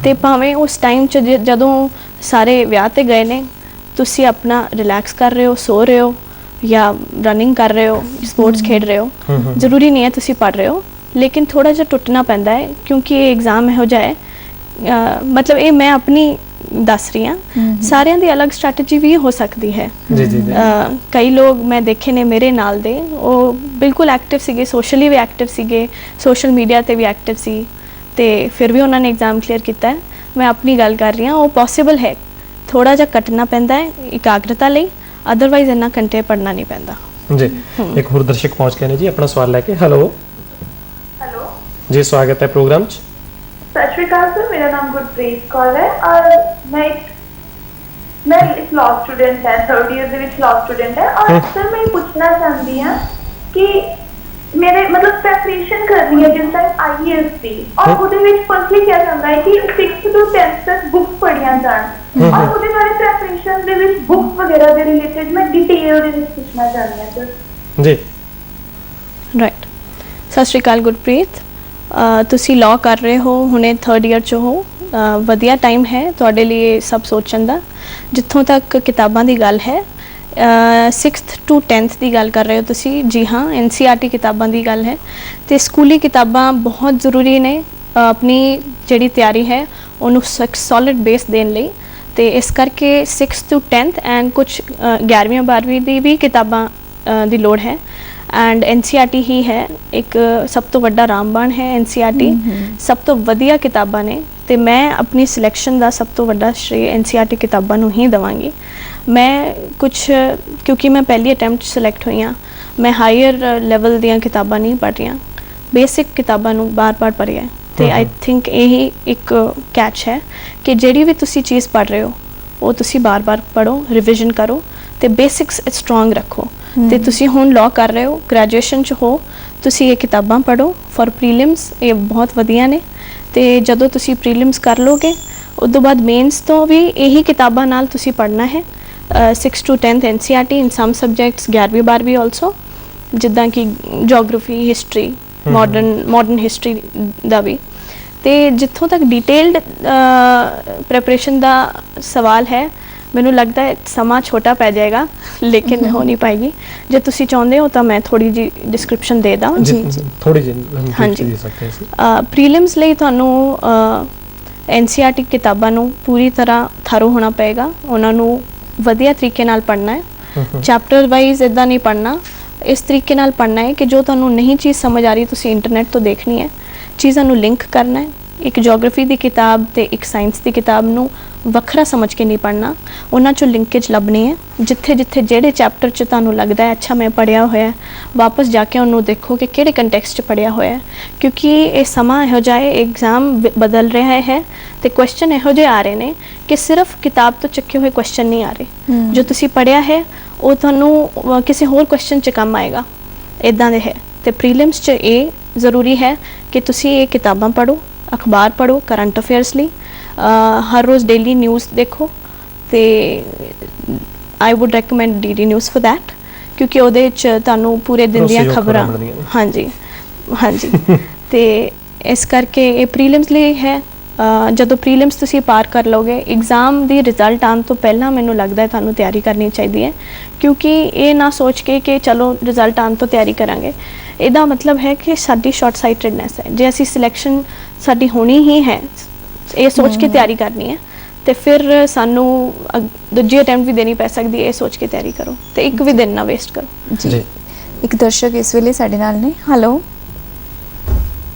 ਤੇ ਭਾਵੇਂ ਉਸ ਟਾਈਮ 'ਚ ਜਦੋਂ ਸਾਰੇ ਵਿਆਹ 'ਤੇ ਗਏ ਨੇ, ਤੁਸੀਂ ਆਪਣਾ ਰਿਲੈਕਸ ਕਰ ਰਹੇ ਹੋ, ਸੋ ਰਹੇ ਹੋ ਜਾਂ ਰਨਿੰਗ ਕਰ ਰਹੇ ਹੋ, ਸਪੋਰਟਸ ਖੇਡ ਰਹੇ ਹੋ, ਜ਼ਰੂਰੀ ਨਹੀਂ ਹੈ ਤੁਸੀਂ ਪੜ੍ਹ ਰਹੇ ਹੋ, ਲੇਕਿਨ ਥੋੜ੍ਹਾ ਜਿਹਾ ਟੁੱਟਣਾ ਪੈਂਦਾ ਹੈ ਕਿਉਂਕਿ ਇਹ ਐਗਜ਼ਾਮ ਇਹੋ ਜਿਹਾ ਹੈ। ਮਤਲਬ ਇਹ ਮੈਂ ਆਪਣੀ ਦੱਸ ਰਹੀ ਹਾਂ, ਸਾਰਿਆਂ ਦੀ ਅਲੱਗ ਸਟ੍ਰੈਟਜੀ ਵੀ ਹੋ ਸਕਦੀ ਹੈ। ਕਈ ਲੋਕ ਮੈਂ ਦੇਖੇ ਨੇ ਮੇਰੇ ਨਾਲ ਦੇ, ਉਹ ਬਿਲਕੁਲ ਐਕਟਿਵ ਸੀਗੇ, ਸੋਸ਼ਲੀ ਵੀ ਐਕਟਿਵ ਸੀਗੇ, ਸੋਸ਼ਲ ਮੀਡੀਆ 'ਤੇ ਵੀ ਐਕਟਿਵ ਸੀ ਤੇ ਫਿਰ ਵੀ ਉਹਨਾਂ ਨੇ ਐਗਜ਼ਾਮ ਕਲੀਅਰ ਕੀਤਾ ਹੈ। ਮੈਂ ਆਪਣੀ ਗੱਲ ਕਰ ਰਹੀ ਹਾਂ, ਉਹ ਪੋਸੀਬਲ ਹੈ। ਥੋੜ੍ਹਾ ਜਿਹਾ ਕੱਟਣਾ ਪੈਂਦਾ ਹੈ ਇਕਾਗਰਤਾ ਲਈ, ਅਦਰਵਾਈਜ਼ ਇੰਨਾ ਘੰਟੇ ਪੜ੍ਹਨਾ ਨਹੀਂ ਪੈਂਦਾ ਜੀ। ਇੱਕ ਹੋਰ ਦਰਸ਼ਕ ਪਹੁੰਚ ਗਏ ਨੇ ਜੀ ਆਪਣਾ ਸਵਾਲ ਲੈ ਕੇ। ਹੈਲੋ ਜੀ, ਸਵਾਗਤ ਹੈ ਪ੍ਰੋਗਰਾਮ 'ਚ। ਸਤਿ ਸ਼੍ਰੀ ਅਕਾਲ ਸਰ, ਮੇਰਾ ਨਾਮ ਗੁਰਪ੍ਰੀਤ ਕੌਰ ਹੈ ਔਰ ਮੈਂ ਇੱਕ ਲਾਅ ਸਟੂਡੈਂਟ ਹਾਂ, 3rd ਈਅਰ ਦੇ ਵਿੱਚ ਲਾਅ ਸਟੂਡੈਂਟ ਹੈ। ਔਰ ਸਰ ਮੈਂ ਪੁੱਛਣਾ ਚਾਹੁੰਦੀ ਹਾਂ ਕਿ ਮੇਰੇ ਮਤਲਬ ਪ੍ਰੈਪਰੇਸ਼ਨ ਕਰਨੀ ਹੈ ਜਿਸ ਟਾਈਮ IAS ਦੀ, ਔਰ ਉਹਦੇ ਵਿੱਚ ਫਸਟਲੀ ਕਿਹਾ ਜਾਂਦਾ ਹੈ ਕਿ 6th ਤੋਂ 10th ਤੱਕ ਬੁੱਕਸ ਪੜ੍ਹੀਆਂ ਜਾਣ, ਔਰ ਉਹਦੇ ਬਾਰੇ ਪ੍ਰੈਪਰੇਸ਼ਨ ਦੇ ਵਿੱਚ ਬੁੱਕਸ ਵਗੈਰਾ ਦੇ ਰਿਲੇਟਡ ਮੈਂ ਡਿਟੇਲ ਦੇ ਵਿੱਚ ਪੁੱਛਣਾ ਚਾਹੁੰਦੀ ਹਾਂ ਸਰ ਜੀ। ਰਾਈਟ, ਸਤਿ ਸ਼੍ਰੀ ਅਕਾਲ ਗੁਰਪ੍ਰੀਤ। ਤੁਸੀਂ ਲਾਅ ਕਰ ਰਹੇ ਹੋ, ਹੁਣੇ 3rd ਈਅਰ 'ਚ ਹੋ, ਵਧੀਆ ਟਾਈਮ ਹੈ ਤੁਹਾਡੇ ਲਈ ਸਭ ਸੋਚਣ ਦਾ। ਜਿੱਥੋਂ ਤੱਕ ਕਿਤਾਬਾਂ ਦੀ ਗੱਲ ਹੈ, 6th to 10th ਦੀ ਗੱਲ ਕਰ ਰਹੇ ਹੋ ਤੁਸੀਂ, ਜੀ ਹਾਂ, NCERT ਕਿਤਾਬਾਂ ਦੀ ਗੱਲ ਹੈ ਤੇ ਸਕੂਲੀ ਕਿਤਾਬਾਂ ਬਹੁਤ ਜ਼ਰੂਰੀ ਨੇ ਆਪਣੀ ਜਿਹੜੀ ਤਿਆਰੀ ਹੈ ਉਹਨੂੰ ਸੋਲਿਡ ਬੇਸ ਦੇਣ ਲਈ। ਤੇ ਇਸ ਕਰਕੇ 6th to 10th ਐਂਡ ਕੁਝ 11ਵੀਂ 12ਵੀਂ ਦੀ ਵੀ ਕਿਤਾਬਾਂ ਦੀ ਲੋੜ ਹੈ। ਐਂਡ NCERT ਹੀ ਹੈ ਇੱਕ ਸਭ ਤੋਂ ਵੱਡਾ ਰਾਮਬਾਣ ਹੈ। NCERT ਸਭ ਤੋਂ ਵਧੀਆ ਕਿਤਾਬਾਂ ਨੇ ਤੇ ਮੈਂ ਆਪਣੀ ਸਿਲੈਕਸ਼ਨ ਦਾ ਸਭ ਤੋਂ ਵੱਡਾ ਸ਼੍ਰੇ NCERT ਕਿਤਾਬਾਂ ਨੂੰ ਹੀ ਦੇਵਾਂਗੀ। ਮੈਂ ਕਿਉਂਕਿ ਮੈਂ ਪਹਿਲੀ ਅਟੈਂਪਟ ਸਿਲੈਕਟ ਹੋਈ ਹਾਂ, ਮੈਂ ਹਾਇਰ ਲੈਵਲ ਦੀਆਂ ਕਿਤਾਬਾਂ ਨਹੀਂ ਪੜ੍ਹ ਰਹੀਆਂ, ਬੇਸਿਕ ਕਿਤਾਬਾਂ ਨੂੰ ਬਾਰ-ਬਾਰ ਪੜ੍ਹਿਆ ਤੇ ਆਈ ਥਿੰਕ ਇਹੀ ਇੱਕ ਕੈਚ ਹੈ ਕਿ ਜਿਹੜੀ ਵੀ ਤੁਸੀਂ ਚੀਜ਼ ਪੜ੍ਹ ਰਹੇ ਹੋ ਉਹ ਤੁਸੀਂ ਬਾਰ-ਬਾਰ ਪੜ੍ਹੋ, ਰਿਵੀਜ਼ਨ ਕਰੋ ਤੇ ਬੇਸਿਕਸ ਸਟਰੋਂਗ ਰੱਖੋ। ਤੇ ਤੁਸੀਂ ਹੁਣ ਲਾਅ ਕਰ ਰਹੇ ਹੋ, ਗ੍ਰੈਜੂਏਸ਼ਨ 'ਚ ਹੋ ਤੁਸੀਂ ਇਹ ਕਿਤਾਬਾਂ ਪੜ੍ਹੋ ਫॉर ਪ੍ਰੀਲਿਮਸ, ਇਹ ਬਹੁਤ ਵਧੀਆ ਨੇ। ਤੇ ਜਦੋਂ ਤੁਸੀਂ ਪ੍ਰੀਲਿਮਸ ਕਰ ਲੋਗੇ ਉਸ ਤੋਂ ਬਾਅਦ ਮੇਨਸ ਤੋਂ ਵੀ ਇਹੀ ਕਿਤਾਬਾਂ ਨਾਲ ਤੁਸੀਂ ਪੜ੍ਹਨਾ ਹੈ। 6 to 10th NCERT in some subjects, 11ਵੀਂ 12ਵੀਂ ਆਲਸੋ, ਜਿੱਦਾਂ ਕਿ ਜੀਓਗ੍ਰਾਫੀ, ਹਿਸਟਰੀ, ਮਾਡਰਨ ਹਿਸਟਰੀ ਦਾ ਵੀ। ਤੇ ਜਿੱਥੋਂ ਤੱਕ ਡਿਟੇਲਡ ਪ੍ਰੈਪਰੇਸ਼ਨ ਦਾ ਸਵਾਲ ਹੈ, ਮੈਨੂੰ ਲੱਗਦਾ ਹੈ ਸਮਾਂ ਛੋਟਾ ਪੈ ਜਾਏਗਾ, ਲੇਕਿਨ ਹੋ ਨਹੀਂ ਪਾਏਗੀ। ਜੇ ਤੁਸੀਂ ਚਾਹੁੰਦੇ ਹੋ ਤਾਂ ਮੈਂ ਥੋੜੀ ਜੀ ਡਿਸਕ੍ਰਿਪਸ਼ਨ ਦੇ ਦਾਂ। ਥੋੜੀ ਜਿਹੀ ਹਾਂਜੀ। ਦੇ ਸਕਦੇ ਸੀ। ਪ੍ਰੀਲਿਮਸ ਲਈ ਤੁਹਾਨੂੰ NCERT ਕਿਤਾਬਾਂ ਨੂੰ ਪੂਰੀ ਤਰ੍ਹਾਂ ਥਰੋ ਹੋਣਾ ਪਏਗਾ, ਉਹਨਾਂ ਨੂੰ ਵਧੀਆ ਤਰੀਕੇ ਨਾਲ ਪੜ੍ਹਨਾ ਹੈ। ਚੈਪਟਰ ਵਾਈਜ਼ ਇੱਦਾਂ ਨਹੀਂ ਪੜ੍ਹਨਾ, ਇਸ ਤਰੀਕੇ ਨਾਲ ਪੜ੍ਹਨਾ ਹੈ ਕਿ ਜੋ ਤੁਹਾਨੂੰ ਨਹੀਂ ਚੀਜ਼ ਸਮਝ ਆ ਰਹੀ ਤੁਸੀਂ ਇੰਟਰਨੈਟ ਤੋਂ ਦੇਖਣੀ ਹੈ, ਚੀਜ਼ਾਂ ਨੂੰ ਲਿੰਕ ਕਰਨਾ ਹੈ। ਇੱਕ ਜੀਓਗ੍ਰਾਫੀ ਦੀ ਕਿਤਾਬ ਤੇ ਇੱਕ ਸਾਇੰਸ ਦੀ ਕਿਤਾਬ ਨੂੰ ਵੱਖਰਾ ਸਮਝ ਕੇ ਨਹੀਂ ਪੜ੍ਹਨਾ, ਉਹਨਾਂ 'ਚੋਂ ਲਿੰਕੇਜ ਲੱਭਣੀ ਹੈ। ਜਿੱਥੇ ਜਿੱਥੇ ਜਿਹੜੇ ਚੈਪਟਰ 'ਚ ਤੁਹਾਨੂੰ ਲੱਗਦਾ ਹੈ ਅੱਛਾ ਮੈਂ ਪੜ੍ਹਿਆ ਹੋਇਆ, ਵਾਪਸ ਜਾ ਕੇ ਉਹਨੂੰ ਦੇਖੋ ਕਿ ਕਿਹੜੇ ਕੰਟੈਕਸਟ 'ਚ ਪੜ੍ਹਿਆ ਹੋਇਆ, ਕਿਉਂਕਿ ਇਹ ਸਮਾਂ ਇਹੋ ਜਿਹਾ ਹੈ, ਐਗਜ਼ਾਮ ਬਦਲ ਰਿਹਾ ਹੈ ਤੇ ਕੁਐਸਚਨ ਇਹੋ ਜਿਹੇ ਆ ਰਹੇ ਨੇ ਕਿ ਸਿਰਫ ਕਿਤਾਬ ਤੋਂ ਚੱਕੇ ਹੋਏ ਕੁਐਸਚਨ ਨਹੀਂ ਆ ਰਹੇ। ਜੋ ਤੁਸੀਂ ਪੜ੍ਹਿਆ ਹੈ ਉਹ ਤੁਹਾਨੂੰ ਕਿਸੇ ਹੋਰ ਕੁਐਸਚਨ 'ਚ ਕੰਮ ਆਏਗਾ, ਇੱਦਾਂ ਦੇ ਹੈ। ਤੇ ਪ੍ਰੀਲਿਮਸ 'ਚ ਇਹ ਜ਼ਰੂਰੀ ਹੈ ਕਿ ਤੁਸੀਂ ਇਹ ਕਿਤਾਬਾਂ ਪੜ੍ਹੋ, ਅਖਬਾਰ ਪੜ੍ਹੋ ਕਰੰਟ ਅਫੇਅਰਸ ਲਈ, ਹਰ ਰੋਜ਼ ਡੇਲੀ ਨਿਊਜ਼ ਦੇਖੋ। ਤੇ ਆਈ wood recommend DD news for that, ਕਿਉਂਕਿ ਉਹਦੇ 'ਚ ਤੁਹਾਨੂੰ ਪੂਰੇ ਦਿਨ ਦੀਆਂ ਖਬਰਾਂ, ਹਾਂਜੀ ਹਾਂਜੀ। ਤੇ ਇਸ ਕਰਕੇ ਇਹ ਪ੍ਰੀਲਿਮਸ ਲਈ ਹੈ। ਜਦੋਂ ਪ੍ਰੀਲਿਮਸ ਤੁਸੀਂ ਪਾਰ ਕਰ ਲਓਗੇ, ਐਗਜ਼ਾਮ ਦੀ ਰਿਜ਼ਲਟ ਆਉਣ ਤੋਂ ਪਹਿਲਾਂ ਮੈਨੂੰ ਲੱਗਦਾ ਹੈ ਤੁਹਾਨੂੰ ਤਿਆਰੀ ਕਰਨੀ ਚਾਹੀਦੀ ਹੈ, ਕਿਉਂਕਿ ਇਹ ਨਾ ਸੋਚ ਕੇ ਕਿ ਚਲੋ ਰਿਜ਼ਲਟ ਆਉਣ ਤੋਂ ਤਿਆਰੀ ਕਰਾਂਗੇ, ਇਹਦਾ ਮਤਲਬ ਹੈ ਕਿ ਸਾਡੀ ਸ਼ਾਰਟ ਸਾਈਟਡਨੈਸ ਹੈ। ਜੇ ਅਸੀਂ ਸਿਲੈਕਸ਼ਨ ਸਾਡੀ ਹੋਣੀ ਹੀ ਹੈ, ਇਹ ਸੋਚ ਕੇ ਤਿਆਰੀ ਕਰਨੀ ਹੈ, ਤੇ ਫਿਰ ਸਾਨੂੰ ਦੂਜੀ ਅਟੈਂਪਟ ਵੀ ਦੇਣੀ ਪੈ ਸਕਦੀ ਹੈ। ਇਹ ਸੋਚ ਕੇ ਤਿਆਰੀ ਕਰੋ ਤੇ ਇੱਕ ਵੀ ਦਿਨ ਨਾ ਵੇਸਟ ਕਰੋ। ਜੀ, ਇੱਕ ਦਰਸ਼ਕ ਇਸ ਵੇਲੇ ਸਾਡੇ ਨਾਲ ਨੇ। ਹੈਲੋ,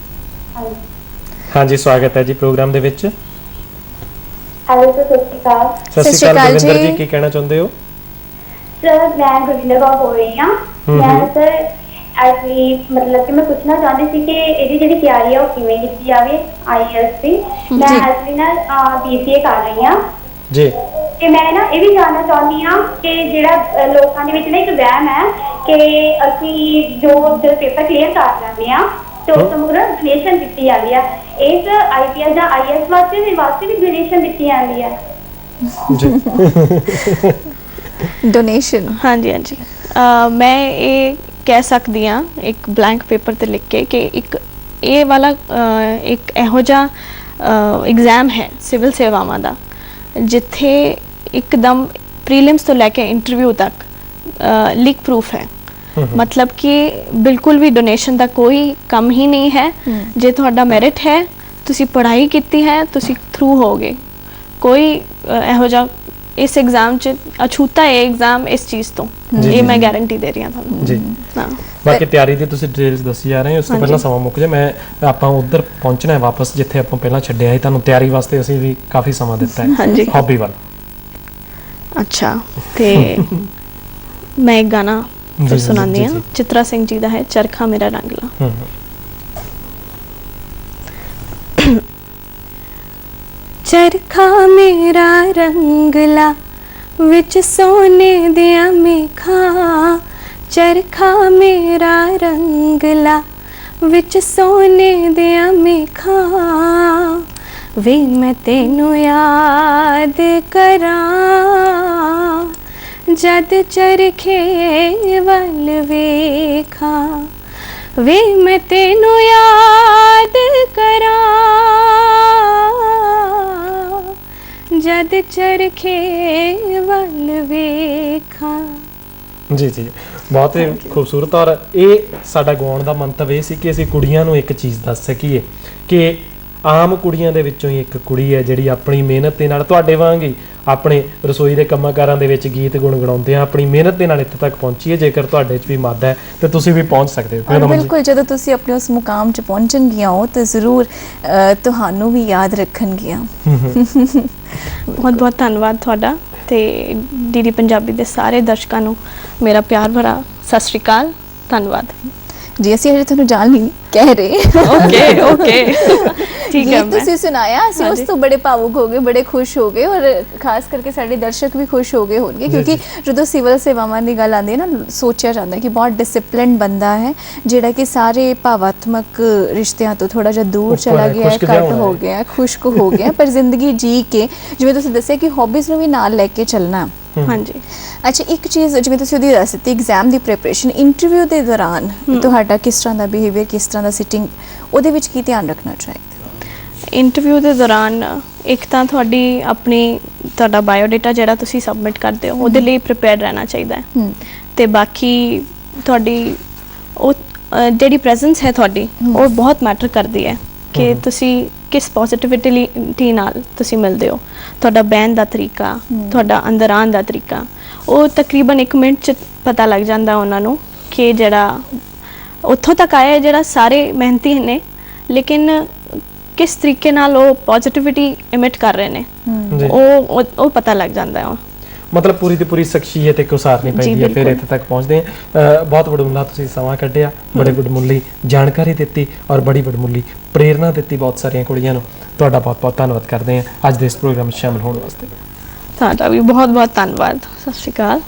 ਹਾਂਜੀ, ਸਵਾਗਤ ਹੈ ਜੀ ਪ੍ਰੋਗਰਾਮ ਦੇ ਵਿੱਚ। ਹੈਲੋ ਸਰ, ਸਤਿ ਸ਼੍ਰੀ ਅਕਾਲ। ਸਤਿ ਸ਼੍ਰੀ ਅਕਾਲ ਗੁਰਵਿੰਦਰ ਜੀ, ਕੀ ਕਹਿਣਾ ਚਾਹੁੰਦੇ ਹੋ? ਸਰ ਮੈਂ ਗੁਰਵਿੰਦਰ ਕੌਰ ਬੋਲ ਰਹੀ ਹਾਂ। ਮੈਂ ਸਰ ਐਕਚੁਅਲੀ ਮਤਲਬ ਕਿ ਮੈਂ ਪੁੱਛਣਾ ਚਾਹੁੰਦੀ ਸੀ ਕਿ ਇਹਦੀ ਜਿਹੜੀ ਤਿਆਰੀ ਹੈ ਉਹ ਕਿਵੇਂ ਕੀਤੀ ਜਾਵੇ IELTS ਦੀ। ਮੈਂ ਐਕਚੁਅਲੀ ਨਾ BCA ਕਰ ਰਹੀ ਹਾਂ ਜੀ, ਤੇ ਮੈਂ ਨਾ ਇਹ ਵੀ ਜਾਣਨਾ ਚਾਹੁੰਦੀ ਹਾਂ ਕਿ ਜਿਹੜਾ ਲੋਕਾਂ ਦੇ ਵਿੱਚ ਨਾ ਇੱਕ ਵਹਿਮ ਹੈ ਕਿ ਅਸੀਂ ਜੋ ਪੇਪਰ ਕਲੀਅਰ ਕਰ ਲੈਂਦੇ ਹਾਂ ਤੇ ਉਸ ਤੋਂ ਮਗਰੋਂ ਡੋਨੇਸ਼ਨ ਦਿੱਤੀ ਜਾਂਦੀ ਆ। ਇਸ IPS ਜਾਂ IAS ਵਾਸਤੇ ਵੀ ਡੋਨੇਸ਼ਨ ਦਿੱਤੀ ਜਾਂਦੀ ਆ ਜੀ। ਡੋਨੇਸ਼ਨ, ਹਾਂਜੀ ਹਾਂਜੀ। ਮੈਂ ਇਹ ਕਹਿ ਸਕਦੀ ਹਾਂ ਇੱਕ ਬਲੈਂਕ ਪੇਪਰ ਤੇ ਲਿਖ ਕੇ ਕਿ ਇੱਕ ਇਹ ਵਾਲਾ ਇੱਕ ਇਹੋ ਜਿਹਾ ਐਗਜ਼ਾਮ ਹੈ ਸਿਵਲ ਸੇਵਾਵਾਂ ਦਾ, ਜਿੱਥੇ ਇੱਕਦਮ ਪ੍ਰੀਲਿਮਸ ਤੋਂ ਲੈ ਕੇ ਇੰਟਰਵਿਊ ਤੱਕ ਲੀਕ ਪ੍ਰੂਫ ਹੈ। मतलब कि बिल्कुल भी डोनेशन का कोई कम ही नहीं है। जे तुहाडा मैरिट है, तुसी पढ़ाई कीती है, तुसी थ्रू होगे। कोई इहो जिहा इस एग्जाम च अछूता है एग्जाम इस चीज़ तो, ये मैं गारंटी दे रही हूँ तुहानू जी। हाँ, बाकी ਤਿਆਰੀ ਦੀ ਤੁਸੀਂ ਡਿਟੇਲਸ ਦੱਸੀ ਜਾ ਰਹੇ ਹੋ। ਉਸ ਤੋਂ ਪਹਿਲਾਂ ਸਮਾਂ ਮੁੱਕ ਜਾ, ਮੈਂ ਆਪਾਂ ਉੱਧਰ ਪਹੁੰਚਣਾ ਹੈ ਵਾਪਸ ਜਿੱਥੇ ਆਪਾਂ ਪਹਿਲਾਂ ਛੱਡਿਆ ਸੀ। ਤੁਹਾਨੂੰ ਤਿਆਰੀ ਵਾਸਤੇ ਅਸੀਂ ਵੀ ਕਾਫੀ ਸਮਾਂ ਦਿੱਤਾ ਹੈ। ਹਾਂਜੀ, ਹੌਬੀ ਵੱਲ। ਅੱਛਾ, ਤੇ ਮੈਂ ਇੱਕ ਗਾਣਾ ਫਿਰ ਸੁਣਾਉਂਦੀ ਹਾਂ। ਚਿਤਰਾ ਸਿੰਘ ਜੀ ਦਾ ਹੈ, ਚਰਖਾ ਮੇਰਾ ਰੰਗਲਾ। ਚਰਖਾ ਮੇਰਾ ਰੰਗਲਾ ਵਿੱਚ ਸੋਨੇ ਦੀਆਂ ਮੇਖਾਂ, ਚਰਖਾ ਮੇਰਾ ਰੰਗਲਾ ਵਿੱਚ ਸੋਨੇ ਦੀਆਂ ਮੇਖਾਂ, ਵੇ ਮੈਂ ਤੈਨੂੰ ਯਾਦ ਕਰਾਂ जद चरखे वल वेखा, वे मैं तेनू याद करा जद चरखे वल वेखा। जी जी, बहुत ही खूबसूरत। और ये साडा गाउण दा मंतव ये सी कि असीं कुड़ियां नूं एक चीज़ दस सकीए कि आम कुड़ियां दे विचों ही एक कुड़ी है जिहड़ी अपनी मेहनत दे नाल तुहाडे वांग ही अपने रसोई के कामां कारां दे विच गीत गुणगुणाउंदे आ, अपनी मेहनत दे नाल इत्थे तक पहुंची है। जेकर तुहाडे च भी मद है तो तुसीं भी पहुंच सकदे हो। बिल्कुल, जदों तुसीं अपने उस मुकाम च पहुंचणगियां हो तो जरूर तुहानू भी याद रखणगियां। बहुत बहुत धन्नवाद तुहाडा ते DD पंजाबी दे सारे दर्शकां नू मेरा प्यार भरा सत श्री अकाल, धन्नवाद। ਜੀ ਅਸੀਂ ਹਜੇ ਤੁਹਾਨੂੰ ਜਾਣ ਨਹੀਂ ਕਹਿ ਰਹੇ ਓਕੇ ਓਕੇ ਠੀਕ ਹੈ ਗੀਤ ਤੁਸੀਂ ਸੁਣਾਇਆ, ਅਸੀਂ ਉਸ ਤੋਂ ਬੜੇ ਭਾਵੁਕ ਹੋ ਗਏ, ਬੜੇ ਖੁਸ਼ ਹੋ ਗਏ, ਔਰ ਖਾਸ ਕਰਕੇ ਸਾਡੇ ਦਰਸ਼ਕ ਵੀ ਖੁਸ਼ ਹੋ ਗਏ ਹੋਣਗੇ, ਕਿਉਂਕਿ ਜਦੋਂ ਸਿਵਲ ਸੇਵਾਵਾਂ ਦੀ ਗੱਲ ਆਉਂਦੀ ਹੈ ਨਾ, ਸੋਚਿਆ ਜਾਂਦਾ ਹੈ ਕਿ ਬਹੁਤ ਡਿਸਪਲਿਨ ਬੰਦਾ ਹੈ ਜਿਹੜਾ ਕਿ ਸਾਰੇ ਭਾਵਾਤਮਕ ਰਿਸ਼ਤਿਆਂ ਤੋਂ ਥੋੜਾ ਜਿਹਾ ਦੂਰ ਉੱਪਰ ਚਲਾ ਹੈ, ਗਿਆ ਹੈ, ਖੁਸ਼ਕ ਜਿਹਾ ਕੱਟ ਹੋਣਾ ਹੋ ਹੈ। ਗਿਆ, ਖੁਸ਼ਕ ਹੋ ਗਿਆ, ਪਰ ਜ਼ਿੰਦਗੀ ਜੀ ਕੇ ਜਿਵੇਂ ਤੁਸੀਂ ਦੱਸਿਆ ਕਿ ਹੌਬੀਜ਼ ਨੂੰ ਵੀ ਨਾਲ ਲੈ ਕੇ ਚੱਲਣਾ। ਹਾਂਜੀ। ਅੱਛਾ, ਇੱਕ ਚੀਜ਼ ਜਿਵੇਂ ਤੁਸੀਂ ਉਹਦੀ ਦੱਸ ਦਿੱਤੀ, ਐਗਜ਼ਾਮ ਦੀ ਪ੍ਰੈਪਰੇਸ਼ਨ, ਇੰਟਰਵਿਊ ਦੇ ਦੌਰਾਨ ਤੁਹਾਡਾ ਕਿਸ ਤਰ੍ਹਾਂ ਦਾ ਬਿਹੇਵੀਅਰ, ਕਿਸ ਤਰ੍ਹਾਂ ਦਾ ਸਿਟਿੰਗ, ਉਹਦੇ ਵਿੱਚ ਕੀ ਧਿਆਨ ਰੱਖਣਾ ਚਾਹੀਦਾ? ਇੰਟਰਵਿਊ ਦੇ ਦੌਰਾਨ ਇੱਕ ਤਾਂ ਤੁਹਾਡਾ ਬਾਇਓਡਾਟਾ ਜਿਹੜਾ ਤੁਸੀਂ ਸਬਮਿਟ ਕਰਦੇ ਹੋ ਉਹਦੇ ਲਈ ਪ੍ਰਿਪੇਅਰ ਰਹਿਣਾ ਚਾਹੀਦਾ ਹੈ, ਤੇ ਬਾਕੀ ਤੁਹਾਡੀ ਉਹ ਜਿਹੜੀ ਪ੍ਰੈਜ਼ੈਂਸ ਹੈ ਤੁਹਾਡੀ ਉਹ ਬਹੁਤ ਮੈਟਰ ਕਰਦੀ ਹੈ ਕਿ ਤੁਸੀਂ ਕਿਸ ਪੋਜ਼ਿਟਿਵਿਟੀ ਨਾਲ ਤੁਸੀਂ ਮਿਲਦੇ ਹੋ। ਤੁਹਾਡਾ ਬਹਿਣ ਦਾ ਤਰੀਕਾ, ਤੁਹਾਡਾ ਅੰਦਰ ਆਉਣ ਦਾ ਤਰੀਕਾ, ਉਹ ਤਕਰੀਬਨ 1 ਮਿੰਟ 'ਚ ਪਤਾ ਲੱਗ ਜਾਂਦਾ ਉਹਨਾਂ ਨੂੰ ਕਿ ਜਿਹੜਾ ਉੱਥੋਂ ਤੱਕ ਆਇਆ ਜਿਹੜਾ ਸਾਰੇ ਮਿਹਨਤੀ ਨੇ, ਲੇਕਿਨ ਕਿਸ ਤਰੀਕੇ ਨਾਲ ਉਹ ਪੋਜ਼ਿਟਿਵਿਟੀ ਇਮਿਟ ਕਰ ਰਹੇ ਨੇ, ਜੀ। ਉਹ ਪਤਾ ਲੱਗ ਜਾਂਦਾ ਹੈ। ਮਤਲਬ ਪੂਰੀ ਦੀ ਪੂਰੀ ਸ਼ਖਸੀਅਤ ਇੱਕ ਉਸਾਰਨੀ ਪੈਂਦੀ ਹੈ, ਫਿਰ ਇੱਥੇ ਤੱਕ ਪਹੁੰਚਦੇ ਆ। ਬਹੁਤ ਵਡਮੁੱਲਾ ਤੁਸੀਂ ਸਮਾਂ ਕੱਢਿਆ, ਬੜੇ ਵਡਮੁੱਲੀ ਜਾਣਕਾਰੀ ਦਿੱਤੀ ਔਰ ਬੜੀ ਵਡਮੁੱਲੀ ਪ੍ਰੇਰਨਾ ਦਿੱਤੀ ਬਹੁਤ ਸਾਰੀਆਂ ਕੁੜੀਆਂ ਨੂੰ। ਤੁਹਾਡਾ ਬਹੁਤ ਬਹੁਤ ਧੰਨਵਾਦ ਕਰਦੇ ਹਾਂ ਅੱਜ ਦੇ ਇਸ ਪ੍ਰੋਗਰਾਮ ਵਿੱਚ ਸ਼ਾਮਲ ਹੋਣ ਵਾਸਤੇ। ਤੁਹਾਡਾ ਵੀ ਬਹੁਤ ਬਹੁਤ ਧੰਨਵਾਦ। ਸਤਿ ਸ਼੍ਰੀ ਅਕਾਲ।